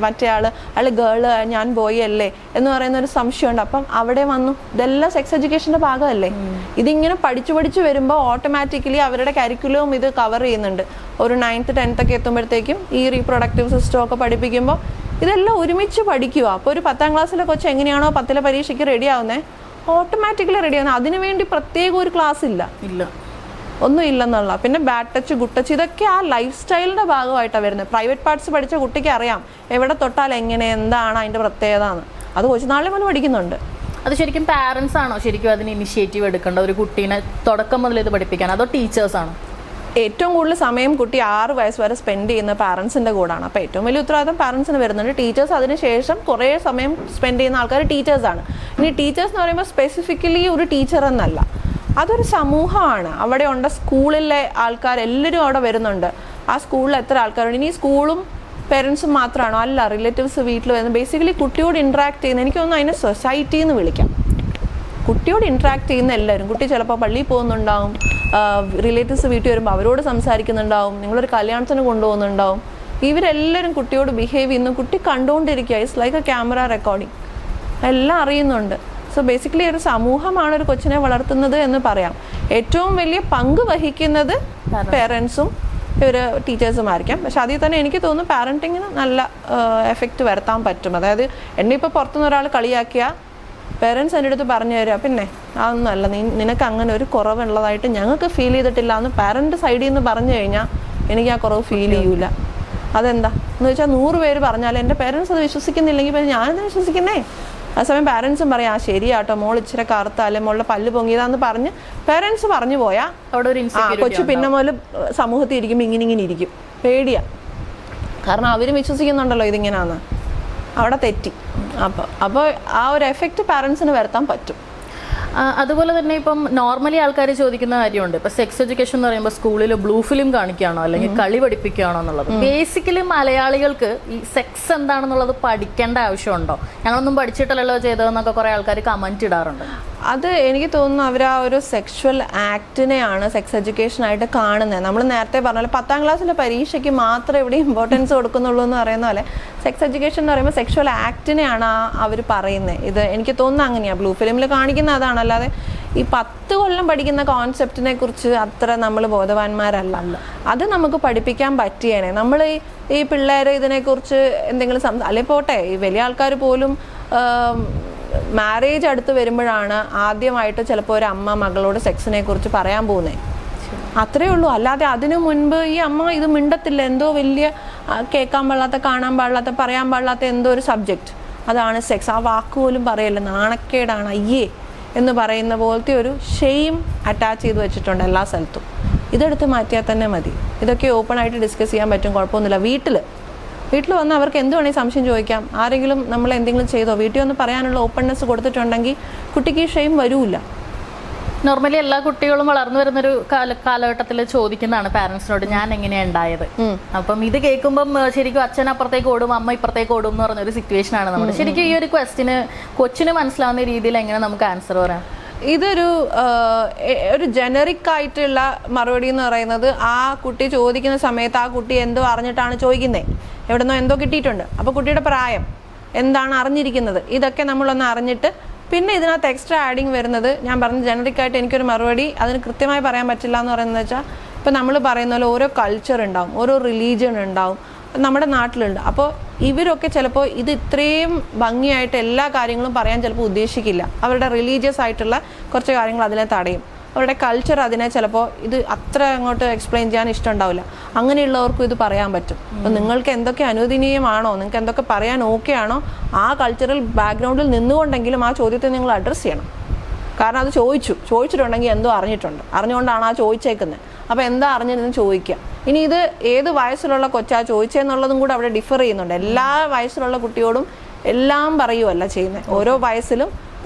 മറ്റേ അയാൾ ഗേള്, ഞാൻ ബോയ് അല്ലേ എന്ന് പറയുന്ന ഒരു സംശയമുണ്ട്. അപ്പം അവിടെ വന്നു. ഇതെല്ലാം സെക്സ് എഡ്യൂക്കേഷൻ്റെ ഭാഗമല്ലേ. ഇതിങ്ങനെ പഠിച്ചു വരുമ്പോൾ ഓട്ടോമാറ്റിക്കലി അവരുടെ കരിക്കുലവും ഇത് കവർ ചെയ്യുന്നുണ്ട്. ഒരു 9th 10th ഒക്കെ എത്തുമ്പോഴത്തേക്കും ഈ റീപ്രൊഡക്റ്റീവ് സിസ്റ്റം ഒക്കെ പഠിപ്പിക്കുമ്പോൾ ഇതെല്ലാം ഒരുമിച്ച് പഠിക്കുക. അപ്പോൾ ഒരു 10ാം ക്ലാസ്സിലെ കൊച്ച് എങ്ങനെയാണോ 10ലെ പരീക്ഷയ്ക്ക് റെഡി ആവുന്നത്, ഓട്ടോമാറ്റിക്കലി റെഡി ആവുന്നത്. അതിനുവേണ്ടി പ്രത്യേക ഒരു ക്ലാസ് ഇല്ല, ഒന്നും ഇല്ലെന്നുള്ള. പിന്നെ ബാഡ് ടച്ച്, ഗുഡ് ടച്ച്, ഇതൊക്കെ ആ ലൈഫ് സ്റ്റൈലിൻ്റെ ഭാഗമായിട്ടാണ് വരുന്നത്. പ്രൈവറ്റ് പാർട്സ് പഠിച്ച കുട്ടിക്ക് അറിയാം എവിടെ തൊട്ടാൽ എങ്ങനെ, എന്താണ് അതിൻ്റെ പ്രത്യേകത എന്ന്. അത് കൊച്ചു നാളെ മുതൽ പഠിക്കുന്നുണ്ട്. അത് ശരിക്കും പാരൻസ് ആണോ ശരിക്കും അതിന് ഇനിഷ്യേറ്റീവ് എടുക്കേണ്ട, ഒരു കുട്ടീനെ തുടക്കം മുതൽ ഇത് പഠിപ്പിക്കാൻ, അതോ ടീച്ചേഴ്സാണോ? ഏറ്റവും കൂടുതൽ സമയം കുട്ടി 6 വയസ്സ് വരെ സ്പെൻഡ് ചെയ്യുന്ന പാരൻസിൻ്റെ കൂടാണ്. അപ്പോൾ ഏറ്റവും വലിയ ഉത്തരവാദിത്തം പാരൻസിന് വരുന്നുണ്ട്. ടീച്ചേഴ്സ് അതിന് ശേഷം കുറേ സമയം സ്പെൻഡ് ചെയ്യുന്ന ആൾക്കാർ ടീച്ചേഴ്സാണ്. ഇനി ടീച്ചേഴ്സ് എന്ന് പറയുമ്പോൾ സ്പെസിഫിക്കലി ഒരു ടീച്ചർ എന്നല്ല, അതൊരു സമൂഹമാണ്. അവിടെ ഉണ്ട് സ്കൂളിലെ ആൾക്കാരെല്ലാവരും അവിടെ വരുന്നുണ്ട്. ആ സ്കൂളിൽ എത്ര ആൾക്കാരുണ്ട്? ഇനി സ്കൂളും പേരൻസും മാത്രമാണോ? അല്ല, റിലേറ്റീവ്സ് വീട്ടിൽ വരുന്നത്. ബേസിക്കലി കുട്ടിയോട് ഇൻട്രാക്ട് ചെയ്യുന്ന, എനിക്ക് തോന്നുന്നു അതിനെ സൊസൈറ്റി എന്ന് വിളിക്കാം. കുട്ടിയോട് ഇൻട്രാക്ട് ചെയ്യുന്ന എല്ലാവരും. കുട്ടി ചിലപ്പോൾ പള്ളിയിൽ പോകുന്നുണ്ടാവും, റിലേറ്റീവ്സ് വീട്ടിൽ വരുമ്പോൾ അവരോട് സംസാരിക്കുന്നുണ്ടാവും, നിങ്ങളൊരു കല്യാണത്തിന് കൊണ്ടുപോകുന്നുണ്ടാവും. ഇവരെല്ലാവരും കുട്ടിയോട് ബിഹേവ് ചെയ്യുന്നു. കുട്ടി കണ്ടുകൊണ്ടിരിക്കുക. It's like a camera recording. എല്ലാം അറിയുന്നുണ്ട്. സോ ബേസിക്കലി ഒരു സമൂഹമാണ് ഒരു കൊച്ചിനെ വളർത്തുന്നത് എന്ന് പറയാം. ഏറ്റവും വലിയ പങ്ക് വഹിക്കുന്നത് പേരൻസും ഇവർ ടീച്ചേഴ്സുമായിരിക്കാം. പക്ഷെ അതിൽ തന്നെ എനിക്ക് തോന്നുന്നു പാരൻറ്റിങ്ങിന് നല്ല എഫക്റ്റ് വരുത്താൻ പറ്റും. അതായത് എന്നെ ഇപ്പോൾ പുറത്തുനിന്ന് ഒരാൾ കളിയാക്കിയാൽ പേരൻസ് എൻ്റെ അടുത്ത് പറഞ്ഞു തരിക, പിന്നെ അതൊന്നുമല്ല, നിനക്ക് അങ്ങനെ ഒരു കുറവുള്ളതായിട്ട് ഞങ്ങൾക്ക് ഫീൽ ചെയ്തിട്ടില്ല എന്ന് പാരൻ്റ് സൈഡിൽ നിന്ന് പറഞ്ഞു കഴിഞ്ഞാൽ എനിക്ക് ആ കുറവ് ഫീൽ ചെയ്യൂല. അതെന്താ എന്ന് വെച്ചാൽ 100 പേര് പറഞ്ഞാൽ എൻ്റെ പേരൻസ് അത് വിശ്വസിക്കുന്നില്ലെങ്കിൽ പിന്നെ ഞാനെന്താ വിശ്വസിക്കുന്നേ? ആ സമയം പാരൻസും പറയാം, ആ ശരിയാട്ടോ, മോൾ ഇച്ചിരി കറുത്ത അല്ലെ മോളുടെ പല്ല് പൊങ്ങിയതാന്ന് പറഞ്ഞ് പേരൻസ് പറഞ്ഞു പോയാൽ കൊച്ചു പിന്നെ മുതൽ സമൂഹത്തിൽ ഇരിക്കുമ്പോൾ ഇങ്ങനെ ഇരിക്കും. പേടിയാ. കാരണം അവരും വിശ്വസിക്കുന്നുണ്ടല്ലോ ഇതിങ്ങനെയാന്ന്. അവിടെ തെറ്റി. അപ്പോൾ ആ ഒരു എഫക്റ്റ് പാരൻസിന് വരുത്താൻ പറ്റും. അതുപോലെ തന്നെ ഇപ്പം നോർമലി ആൾക്കാർ ചോദിക്കുന്ന കാര്യമുണ്ട്, ഇപ്പം സെക്സ് എഡ്യൂക്കേഷൻ എന്ന് പറയുമ്പോൾ സ്കൂളിൽ ബ്ലൂ ഫിലിം കാണിക്കുകയാണോ അല്ലെങ്കിൽ കളി പഠിപ്പിക്കുകയാണോ എന്നുള്ളത്. ബേസിക്കലി മലയാളികൾക്ക് ഈ സെക്സ് എന്താണെന്നുള്ളത് പഠിക്കേണ്ട ആവശ്യമുണ്ടോ? ഞങ്ങളൊന്നും പഠിച്ചിട്ടല്ലോ ചെയ്തതെന്നൊക്കെ കുറേ ആൾക്കാർ കമൻറ്റ് ഇടാറുണ്ട്. അത് എനിക്ക് തോന്നുന്നു അവർ ആ ഒരു സെക്ഷുവൽ ആക്ടിനെയാണ് സെക്സ് എഡ്യൂക്കേഷനായിട്ട് കാണുന്നത്. നമ്മൾ നേരത്തെ പറഞ്ഞ പോലെ 10ാം ക്ലാസ്സിലെ പരീക്ഷയ്ക്ക് മാത്രമേ ഇവിടെ ഇമ്പോർട്ടൻസ് കൊടുക്കുന്നുള്ളൂ എന്ന് പറയുന്ന പോലെ സെക്സ് എഡ്യൂക്കേഷൻ എന്ന് പറയുമ്പോൾ സെക്ഷുവൽ ആക്ടിനെയാണ് അവർ പറയുന്നത്. ഇത് എനിക്ക് തോന്നുന്നു അങ്ങനെയാണ്. ബ്ലൂ ഫിലിമിൽ കാണിക്കുന്ന അതാണ്. അല്ലാതെ ഈ 10 കൊല്ലം പഠിക്കുന്ന കോൺസെപ്റ്റിനെ കുറിച്ച് അത്ര നമ്മൾ ബോധവാന്മാരല്ല. അത് നമുക്ക് പഠിപ്പിക്കാൻ പറ്റിയേനെ. നമ്മൾ ഈ പിള്ളേർ ഇതിനെക്കുറിച്ച് എന്തെങ്കിലും അല്ലെ പോട്ടെ, ഈ വലിയ ആൾക്കാർ പോലും മാരേജ് അടുത്ത് വരുമ്പോഴാണ് ആദ്യമായിട്ട് ചിലപ്പോൾ ഒരു അമ്മ മകളോട് സെക്സിനെ കുറിച്ച് പറയാൻ പോകുന്നത്. അത്രയേ ഉള്ളൂ. അല്ലാതെ അതിനു മുൻപ് ഈ അമ്മ ഇത് മിണ്ടത്തില്ല. എന്തോ വലിയ കേൾക്കാൻ പാടില്ലാത്ത, കാണാൻ പാടില്ലാത്ത, പറയാൻ പാടില്ലാത്ത എന്തോ ഒരു സബ്ജക്റ്റ്, അതാണ് സെക്സ്. ആ വാക്ക് പോലും പറയല്ല, നാണക്കേടാണ്, അയ്യേ എന്ന് പറയുന്ന പോലത്തെ ഒരു ഷെയിം അറ്റാച്ച് ചെയ്ത് വെച്ചിട്ടുണ്ട് എല്ലാ സ്ഥലത്തും. ഇതെടുത്ത് മാറ്റിയാൽ തന്നെ മതി. ഇതൊക്കെ ഓപ്പൺ ആയിട്ട് ഡിസ്കസ് ചെയ്യാൻ പറ്റും, കുഴപ്പമൊന്നുമില്ല. വീട്ടിൽ വന്ന് അവർക്ക് എന്ത് വേണമെങ്കിൽ സംശയം ചോദിക്കാം. ആരെങ്കിലും നമ്മൾ എന്തെങ്കിലും ചെയ്തോ വീട്ടിൽ വന്ന് പറയാനുള്ള ഓപ്പൺനെസ് കൊടുത്തിട്ടുണ്ടെങ്കിൽ കുട്ടിക്ക് ഈ ഷെയിം വരൂല. നോർമലി എല്ലാ കുട്ടികളും വളർന്നു വരുന്നൊരു കാലഘട്ടത്തിൽ ചോദിക്കുന്നതാണ് പാരൻസിനോട്, ഞാൻ എങ്ങനെയാണ് ഉണ്ടായത്. അപ്പം ഇത് കേൾക്കുമ്പം ശരിക്കും അച്ഛൻ അപ്പുറത്തേക്ക് ഓടും, അമ്മ ഇപ്പുറത്തേക്ക് ഓടും എന്ന് പറഞ്ഞൊരു സിറ്റുവേഷൻ ആണ് നമ്മൾ. ശരിക്കും ഈ ഒരു ക്വസ്റ്റിന് കൊച്ചിന് മനസ്സിലാവുന്ന രീതിയിൽ എങ്ങനെ നമുക്ക് ആൻസർ പറയാം? ഒരു ജനറിക് ആയിട്ടുള്ള മറുപടി എന്ന് പറയുന്നത്, ആ കുട്ടി ചോദിക്കുന്ന സമയത്ത് ആ കുട്ടി എന്തോ അറിഞ്ഞിട്ടാണ് ചോദിക്കുന്നത്, എവിടെന്നോ എന്തോ കിട്ടിയിട്ടുണ്ട്. അപ്പോൾ കുട്ടിയുടെ പ്രായം എന്താണ് അറിഞ്ഞിരിക്കുന്നത്, ഇതൊക്കെ നമ്മളൊന്ന് അറിഞ്ഞിട്ട് പിന്നെ ഇതിനകത്ത് എക്സ്ട്രാ ആഡിങ് വരുന്നത്, ഞാൻ പറഞ്ഞ ജനറിക്കായിട്ട് എനിക്കൊരു മറുപടി അതിന് കൃത്യമായി പറയാൻ പറ്റില്ല എന്ന് പറയുന്നത് വെച്ചാൽ, ഇപ്പോൾ നമ്മൾ പറയുന്ന പോലെ ഓരോ കൾച്ചർ ഉണ്ടാവും, ഓരോ റിലീജിയൻ ഉണ്ടാവും, നമ്മുടെ നാട്ടിലുണ്ട്. അപ്പോൾ ഇവരൊക്കെ ചിലപ്പോൾ ഇത് ഇത്രയും ഭംഗിയായിട്ട് എല്ലാ കാര്യങ്ങളും പറയാൻ ചിലപ്പോൾ ഉദ്ദേശിക്കില്ല. അവരുടെ റിലീജിയസ് ആയിട്ടുള്ള കുറച്ച് കാര്യങ്ങൾ അതിനെ തടയും. അവരുടെ കൾച്ചർ അതിനെ ചിലപ്പോൾ ഇത് അത്ര അങ്ങോട്ട് എക്സ്പ്ലെയിൻ ചെയ്യാൻ ഇഷ്ടമുണ്ടാവില്ല. അങ്ങനെയുള്ളവർക്കും ഇത് പറയാൻ പറ്റും. അപ്പോൾ നിങ്ങൾക്ക് എന്തൊക്കെ അനുവദനീയമാണോ, നിങ്ങൾക്ക് എന്തൊക്കെ പറയാൻ ഓക്കെ ആണോ, ആ കൾച്ചറൽ ബാക്ക്ഗ്രൗണ്ടിൽ നിന്നുകൊണ്ടെങ്കിലും ആ ചോദ്യത്തെ നിങ്ങൾ അഡ്രസ്സ് ചെയ്യണം. കാരണം അത് ചോദിച്ചിട്ടുണ്ടെങ്കിൽ എന്തോ അറിഞ്ഞുകൊണ്ടാണ് ആ ചോദിച്ചേക്കുന്നത്. അപ്പോൾ എന്താ അറിഞ്ഞതെന്ന് ചോദിക്കുക. ഇനി ഇത് ഏത് വയസ്സിലുള്ള കൊച്ചാ ചോദിച്ചതെന്നുള്ളതും കൂടെ അവിടെ ഡിഫർ ചെയ്യുന്നുണ്ട്. എല്ലാ വയസ്സിലുള്ള കുട്ടിയോടും എല്ലാം പറയുമല്ല ചെയ്യുന്നത്. ഓരോ വയസ്സിലും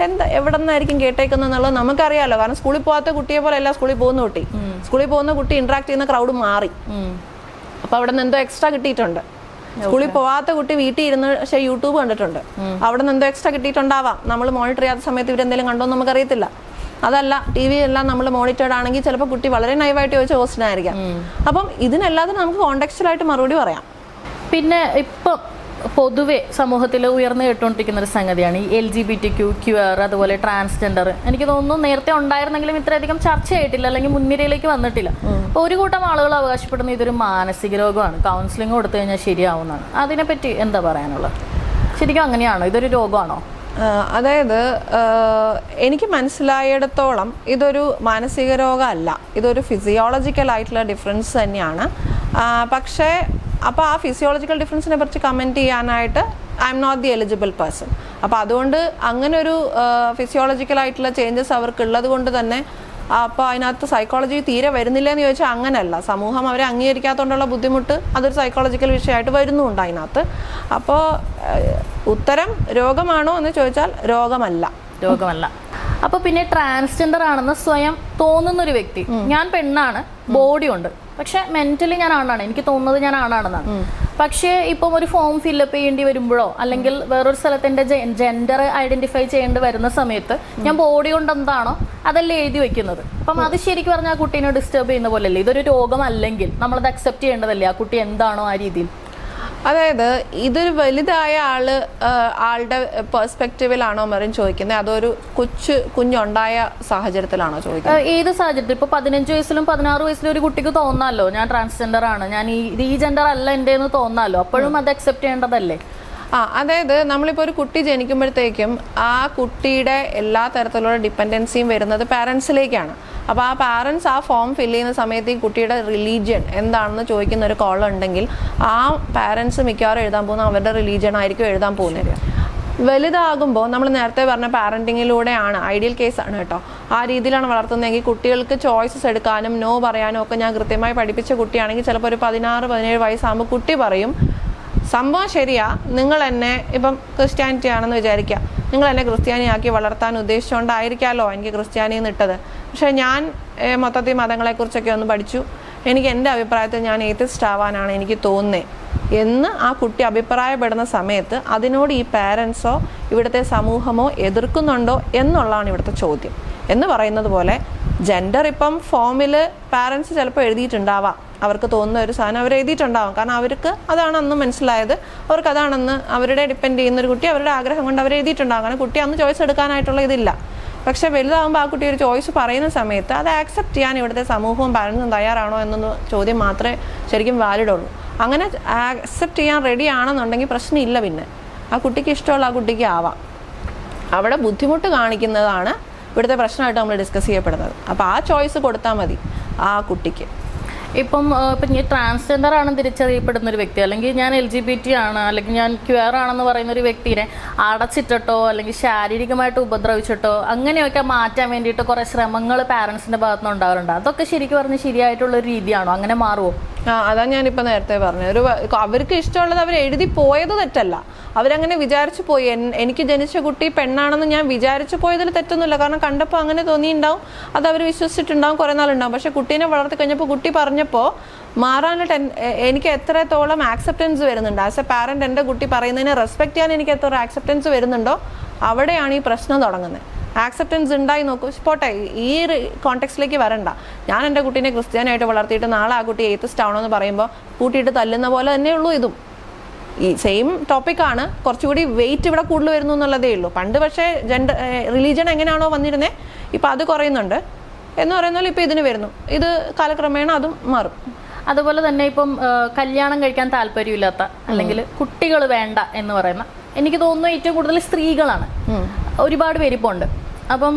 എവിടെ നിന്നായിരിക്കും കേട്ടേക്കുന്നുള്ളത് നമുക്കറിയാമല്ലോ. കാരണം സ്കൂളിൽ പോകാത്ത കുട്ടിയെ പോലെ അല്ല സ്കൂളിൽ പോകുന്ന കുട്ടി ഇന്ററാക്ട് ചെയ്യുന്ന ക്രൗഡ് മാറി. അപ്പോൾ അവിടെ നിന്ന് എന്തോ എക്സ്ട്രാ കിട്ടിയിട്ടുണ്ട്. സ്കൂളിൽ പോവാത്ത കുട്ടി വീട്ടിൽ ഇരുന്ന് പക്ഷേ യൂട്യൂബ് കണ്ടിട്ടുണ്ട്. അവിടെ നിന്ന് എന്തോ എക്സ്ട്രാ കിട്ടിയിട്ടുണ്ടാവാം. നമ്മൾ മോണിറ്റർ ചെയ്യാത്ത സമയത്ത് ഇവരെന്തെങ്കിലും കണ്ടോ എന്ന് നമുക്കറിയത്തില്ല. അതല്ല, ടി വി എല്ലാം നമ്മൾ മോണിറ്റേർഡ് ആണെങ്കിൽ ചിലപ്പോൾ കുട്ടി വളരെ നൈവായിട്ട് ചോദിച്ച ക്വസ്റ്റ്യൻ ആയിരിക്കാം. അപ്പം ഇതിനെല്ലാത്തിനും നമുക്ക് കോണ്ടെക്സ്റ്റുവലായിട്ട് മറുപടി പറയാം. പിന്നെ ഇപ്പം പൊതുവെ സമൂഹത്തിൽ ഉയർന്നു കേട്ടുകൊണ്ടിരിക്കുന്ന ഒരു സംഗതിയാണ് ഈ LGBTQ, QR, അതുപോലെ ട്രാൻസ്ജെൻഡർ. എനിക്ക് തോന്നുന്നു നേരത്തെ ഉണ്ടായിരുന്നെങ്കിലും ഇത്രയധികം ചർച്ചയായിട്ടില്ല, അല്ലെങ്കിൽ മുൻനിരയിലേക്ക് വന്നിട്ടില്ല. ഒരു കൂട്ടം ആളുകൾ അവകാശപ്പെടുന്ന ഇതൊരു മാനസിക രോഗമാണ്, കൗൺസിലിംഗ് കൊടുത്തു കഴിഞ്ഞാൽ ശരിയാവുന്നതാണ്. അതിനെപ്പറ്റി എന്താ പറയാനുള്ളത്? ശരിക്കും അങ്ങനെയാണോ? ഇതൊരു രോഗമാണോ? അതായത് എനിക്ക് മനസ്സിലായിടത്തോളം ഇതൊരു മാനസിക രോഗമല്ല, ഇതൊരു ഫിസിയോളജിക്കൽ ആയിട്ടുള്ള ഡിഫറൻസ് തന്നെയാണ്. പക്ഷേ അപ്പോൾ ആ ഫിസിയോളജിക്കൽ ഡിഫറൻസിനെ കുറിച്ച് കമൻറ്റ് ചെയ്യാനായിട്ട് I am not the eligible person. അപ്പോൾ അതുകൊണ്ട് അങ്ങനെ ഒരു ഫിസിയോളജിക്കലായിട്ടുള്ള ചേഞ്ചസ് അവർക്കുള്ളത് കൊണ്ട് തന്നെ അപ്പോൾ അതിനകത്ത് സൈക്കോളജി തീരെ വരുന്നില്ല എന്ന് ചോദിച്ചാൽ അങ്ങനെയല്ല. സമൂഹം അവരെ അംഗീകരിക്കാത്തതുകൊണ്ടുള്ള ബുദ്ധിമുട്ട് അതൊരു സൈക്കോളജിക്കൽ വിഷയമായിട്ട് വരുന്നുണ്ട് അതിനകത്ത്. അപ്പോൾ ഉത്തരം രോഗമാണോ എന്ന് ചോദിച്ചാൽ രോഗമല്ല. അപ്പോൾ പിന്നെ ട്രാൻസ്ജെൻഡർ ആണെന്ന് സ്വയം തോന്നുന്നൊരു വ്യക്തി, ഞാൻ പെണ്ണാണ്, ബോഡി ഉണ്ട്, പക്ഷെ മെന്റലി ഞാൻ ആണാണ്, എനിക്ക് തോന്നുന്നത് ഞാൻ ആണാണെന്നാണ്. പക്ഷേ ഇപ്പം ഒരു ഫോം ഫില്ലപ്പ് ചെയ്യേണ്ടി വരുമ്പോഴോ അല്ലെങ്കിൽ വേറൊരു സ്ഥലത്ത് എൻ്റെ ജെൻഡർ ഐഡന്റിഫൈ ചെയ്യേണ്ടി വരുന്ന സമയത്ത് ഞാൻ ബോഡി കൊണ്ട് എന്താണോ അതല്ലേ എഴുതി വെക്കുന്നത്. അപ്പം അത് ശരിക്കും പറഞ്ഞാൽ ആ കുട്ടീനെ ഡിസ്റ്റർബ് ചെയ്യുന്ന പോലെയല്ലേ? ഇതൊരു രോഗമല്ലെങ്കിൽ നമ്മളത് അക്സെപ്റ്റ് ചെയ്യേണ്ടതല്ലേ ആ കുട്ടി എന്താണോ ആ രീതിയിൽ? അതായത് ഇതൊരു വലുതായ ആളുടെ പെർസ്പെക്റ്റീവിലാണോ മെറിൻ ചോദിക്കുന്നത്, അതൊരു കുഞ്ഞുണ്ടായ സാഹചര്യത്തിലാണോ ചോദിക്കുന്നത്? ഏത് സാഹചര്യത്തിൽ? ഇപ്പൊ 15 വയസ്സിലും 16 വയസ്സിലും ഒരു കുട്ടിക്ക് തോന്നാലോ ഞാൻ ട്രാൻസ്ജെൻഡർ ആണ്, ഞാൻ ഈ ജെൻഡർ അല്ല എൻ്റെ എന്ന് തോന്നാലോ, അപ്പോഴും അത് അക്സെപ്റ്റ് ചെയ്യേണ്ടതല്ലേ? അതായത് നമ്മളിപ്പോൾ ഒരു കുട്ടി ജനിക്കുമ്പോഴത്തേക്കും ആ കുട്ടിയുടെ എല്ലാ തരത്തിലുള്ള ഡിപ്പെൻഡൻസിയും വരുന്നത് പാരൻസിലേക്കാണ്. അപ്പോൾ ആ പാരൻസ് ആ ഫോം ഫില്ല് ചെയ്യുന്ന സമയത്ത് ഈ കുട്ടിയുടെ റിലീജിയൻ എന്താണെന്ന് ചോദിക്കുന്ന ഒരു കോളം ഉണ്ടെങ്കിൽ ആ പാരൻസ് മിക്കവാറും എഴുതാൻ പോകുന്ന അവരുടെ റിലീജിയൻ ആയിരിക്കും എഴുതാൻ പോകുന്നത്. വലുതാകുമ്പോൾ നമ്മൾ നേരത്തെ പറഞ്ഞ പാരൻറ്റിങ്ങിലൂടെയാണ്, ഐഡിയൽ കേസാണ് കേട്ടോ, ആ രീതിയിലാണ് വളർത്തുന്നതെങ്കിൽ കുട്ടികൾക്ക് ചോയ്സസ് എടുക്കാനും നോ പറയാനും ഒക്കെ ഞാൻ കൃത്യമായി പഠിപ്പിച്ച കുട്ടിയാണെങ്കിൽ ചിലപ്പോൾ ഒരു 16-17 വയസ്സാകുമ്പോൾ കുട്ടി പറയും സംഭവം ശരിയാ, നിങ്ങൾ എന്നെ ഇപ്പം ക്രിസ്ത്യാനിറ്റി ആണെന്ന് വിചാരിക്കുക, നിങ്ങൾ എന്നെ ക്രിസ്ത്യാനിയാക്കി വളർത്താൻ ഉദ്ദേശിച്ചുകൊണ്ടായിരിക്കാമല്ലോ എനിക്ക് ക്രിസ്ത്യാനിന്ന് ഇട്ടത്. പക്ഷേ ഞാൻ മൊത്തത്തിൽ മതങ്ങളെക്കുറിച്ചൊക്കെ ഒന്ന് പഠിച്ചു, എനിക്ക് എൻ്റെ അഭിപ്രായത്തിൽ ഞാൻ ഏത്തിസ്റ്റ് ആവാനാണ് എനിക്ക് തോന്നുന്നത് എന്ന് ആ കുട്ടി അഭിപ്രായപ്പെടുന്ന സമയത്ത് അതിനോട് ഈ പാരൻസോ ഇവിടുത്തെ സമൂഹമോ എതിർക്കുന്നുണ്ടോ എന്നുള്ളതാണ് ഇവിടുത്തെ ചോദ്യം. എന്ന് പറയുന്നത് പോലെ ജെൻഡർ ഇപ്പം ഫോമിൽ പാരൻസ് ചിലപ്പോൾ എഴുതിയിട്ടുണ്ടാവാം, അവർക്ക് തോന്നുന്ന ഒരു സാധനം അവർ എഴുതിയിട്ടുണ്ടാവും. കാരണം അവർക്ക് അതാണ് അന്ന് മനസ്സിലായത്, അവർക്ക് അതാണെന്ന് അവരുടെ ഡിപ്പെൻഡ് ചെയ്യുന്നൊരു കുട്ടി അവരുടെ ആഗ്രഹം കൊണ്ട് അവർ എഴുതിയിട്ടുണ്ടാകും. കാരണം കുട്ടി അന്ന് ചോയ്സ് എടുക്കാനായിട്ടുള്ള ഇതില്ല. പക്ഷേ വലുതാകുമ്പോൾ ആ കുട്ടി ഒരു ചോയ്സ് പറയുന്ന സമയത്ത് അത് ആക്സെപ്റ്റ് ചെയ്യാൻ ഇവിടുത്തെ സമൂഹവും പാരൻസും തയ്യാറാണോ എന്നൊന്ന് ചോദ്യം മാത്രമേ ശരിക്കും വാലിഡ് ഉള്ളൂ. അങ്ങനെ ആക്സെപ്റ്റ് ചെയ്യാൻ റെഡി ആണെന്നുണ്ടെങ്കിൽ പ്രശ്നമില്ല. പിന്നെ ആ കുട്ടിക്ക് ഇഷ്ടമുള്ള ആ കുട്ടിക്ക് ആവാം. അവിടെ ബുദ്ധിമുട്ട് കാണിക്കുന്നതാണ് ഇവിടുത്തെ പ്രശ്നമായിട്ട് നമ്മൾ ഡിസ്കസ് ചെയ്യപ്പെടുന്നത്. അപ്പോൾ ആ ചോയ്സ് കൊടുത്താൽ മതി ആ കുട്ടിക്ക്. ഇപ്പം ഞാൻ ട്രാൻസ്ജെൻഡർ ആണെന്ന് തിരിച്ചറിയപ്പെടുന്ന ഒരു വ്യക്തി, അല്ലെങ്കിൽ ഞാൻ LGBT ആണ്, അല്ലെങ്കിൽ ഞാൻ QR ആണെന്ന് പറയുന്ന ഒരു വ്യക്തിയെ അടച്ചിട്ടോ അല്ലെങ്കിൽ ശാരീരികമായിട്ട് ഉപദ്രവിച്ചിട്ടോ അങ്ങനെയൊക്കെ മാറ്റാൻ വേണ്ടിയിട്ട് കുറേ ശ്രമങ്ങൾ പാരൻസിൻ്റെ ഭാഗത്തുനിന്ന് ഉണ്ടാകാറുണ്ട്. അതൊക്കെ ശരിക്കും പറഞ്ഞ് ശരിയായിട്ടുള്ളൊരു രീതിയാണോ? അങ്ങനെ മാറുമോ? അതാ ഞാനിപ്പോൾ നേരത്തെ പറഞ്ഞത്. അവർക്ക് ഇഷ്ടമുള്ളത് അവർ എഴുതി പോയത് തെറ്റല്ല, അവരങ്ങനെ വിചാരിച്ചു പോയി. എനിക്ക് ജനിച്ച കുട്ടി പെണ്ണാണെന്ന് ഞാൻ വിചാരിച്ചു പോയതിൽ തെറ്റൊന്നുമില്ല. കാരണം കണ്ടപ്പോൾ അങ്ങനെ തോന്നിയിട്ടുണ്ടാവും, അത് അവർ വിശ്വസിച്ചിട്ടുണ്ടാവും, കുറേ നാളുണ്ടാവും. പക്ഷെ കുട്ടീനെ വളർത്തി കഴിഞ്ഞപ്പോൾ കുട്ടി പറഞ്ഞപ്പോൾ മാറാനായിട്ട് എനിക്ക് എത്രത്തോളം ആക്സെപ്റ്റൻസ് വരുന്നുണ്ട് ആസ് എ പാരൻറ്റ്, എൻ്റെ കുട്ടി പറയുന്നതിനെ റെസ്പെക്ട് ചെയ്യാൻ എനിക്ക് എത്ര ആക്സെപ്റ്റൻസ് വരുന്നുണ്ടോ അവിടെയാണ് ഈ പ്രശ്നം തുടങ്ങുന്നത്. ആക്സെപ്റ്റൻസ് ഉണ്ടായി നോക്കൂ, പോട്ടെ ഈ കോണ്ടെക്സ്റ്റിലേക്ക് വരണ്ട. ഞാൻ എൻ്റെ കുട്ടീനെ ക്രിസ്ത്യാനായിട്ട് വളർത്തിയിട്ട് നാളെ ആ കുട്ടി ഏത്തിസ്റ്റ് ആണോ എന്ന് പറയുമ്പോൾ കൂട്ടിയിട്ട് തല്ലുന്ന പോലെ തന്നെയുള്ളൂ ഇതും. ഈ സെയിം ടോപ്പിക്കാണ്, കുറച്ചുകൂടി വെയിറ്റ് ഇവിടെ കൂടുതൽ വരുന്നു എന്നുള്ളതേ ഉള്ളൂ. പണ്ട് പക്ഷേ റിലീജിയൻ എങ്ങനെയാണോ വന്നിരുന്നത് ഇപ്പം അത് കുറയുന്നുണ്ട് എന്ന് പറയുന്നത് ഇപ്പോൾ ഇതിന് വരുന്നു. ഇത് കാലക്രമേണ അതും മാറും. അതുപോലെ തന്നെ ഇപ്പം കല്യാണം കഴിക്കാൻ താല്പര്യമില്ലാത്ത അല്ലെങ്കിൽ കുട്ടികൾ വേണ്ട എന്ന് പറയുന്ന, എനിക്ക് തോന്നുന്നു ഏറ്റവും കൂടുതൽ സ്ത്രീകളാണ്. ഒരുപാട് പേര് ഇപ്പോൾ ഉണ്ട്. അപ്പം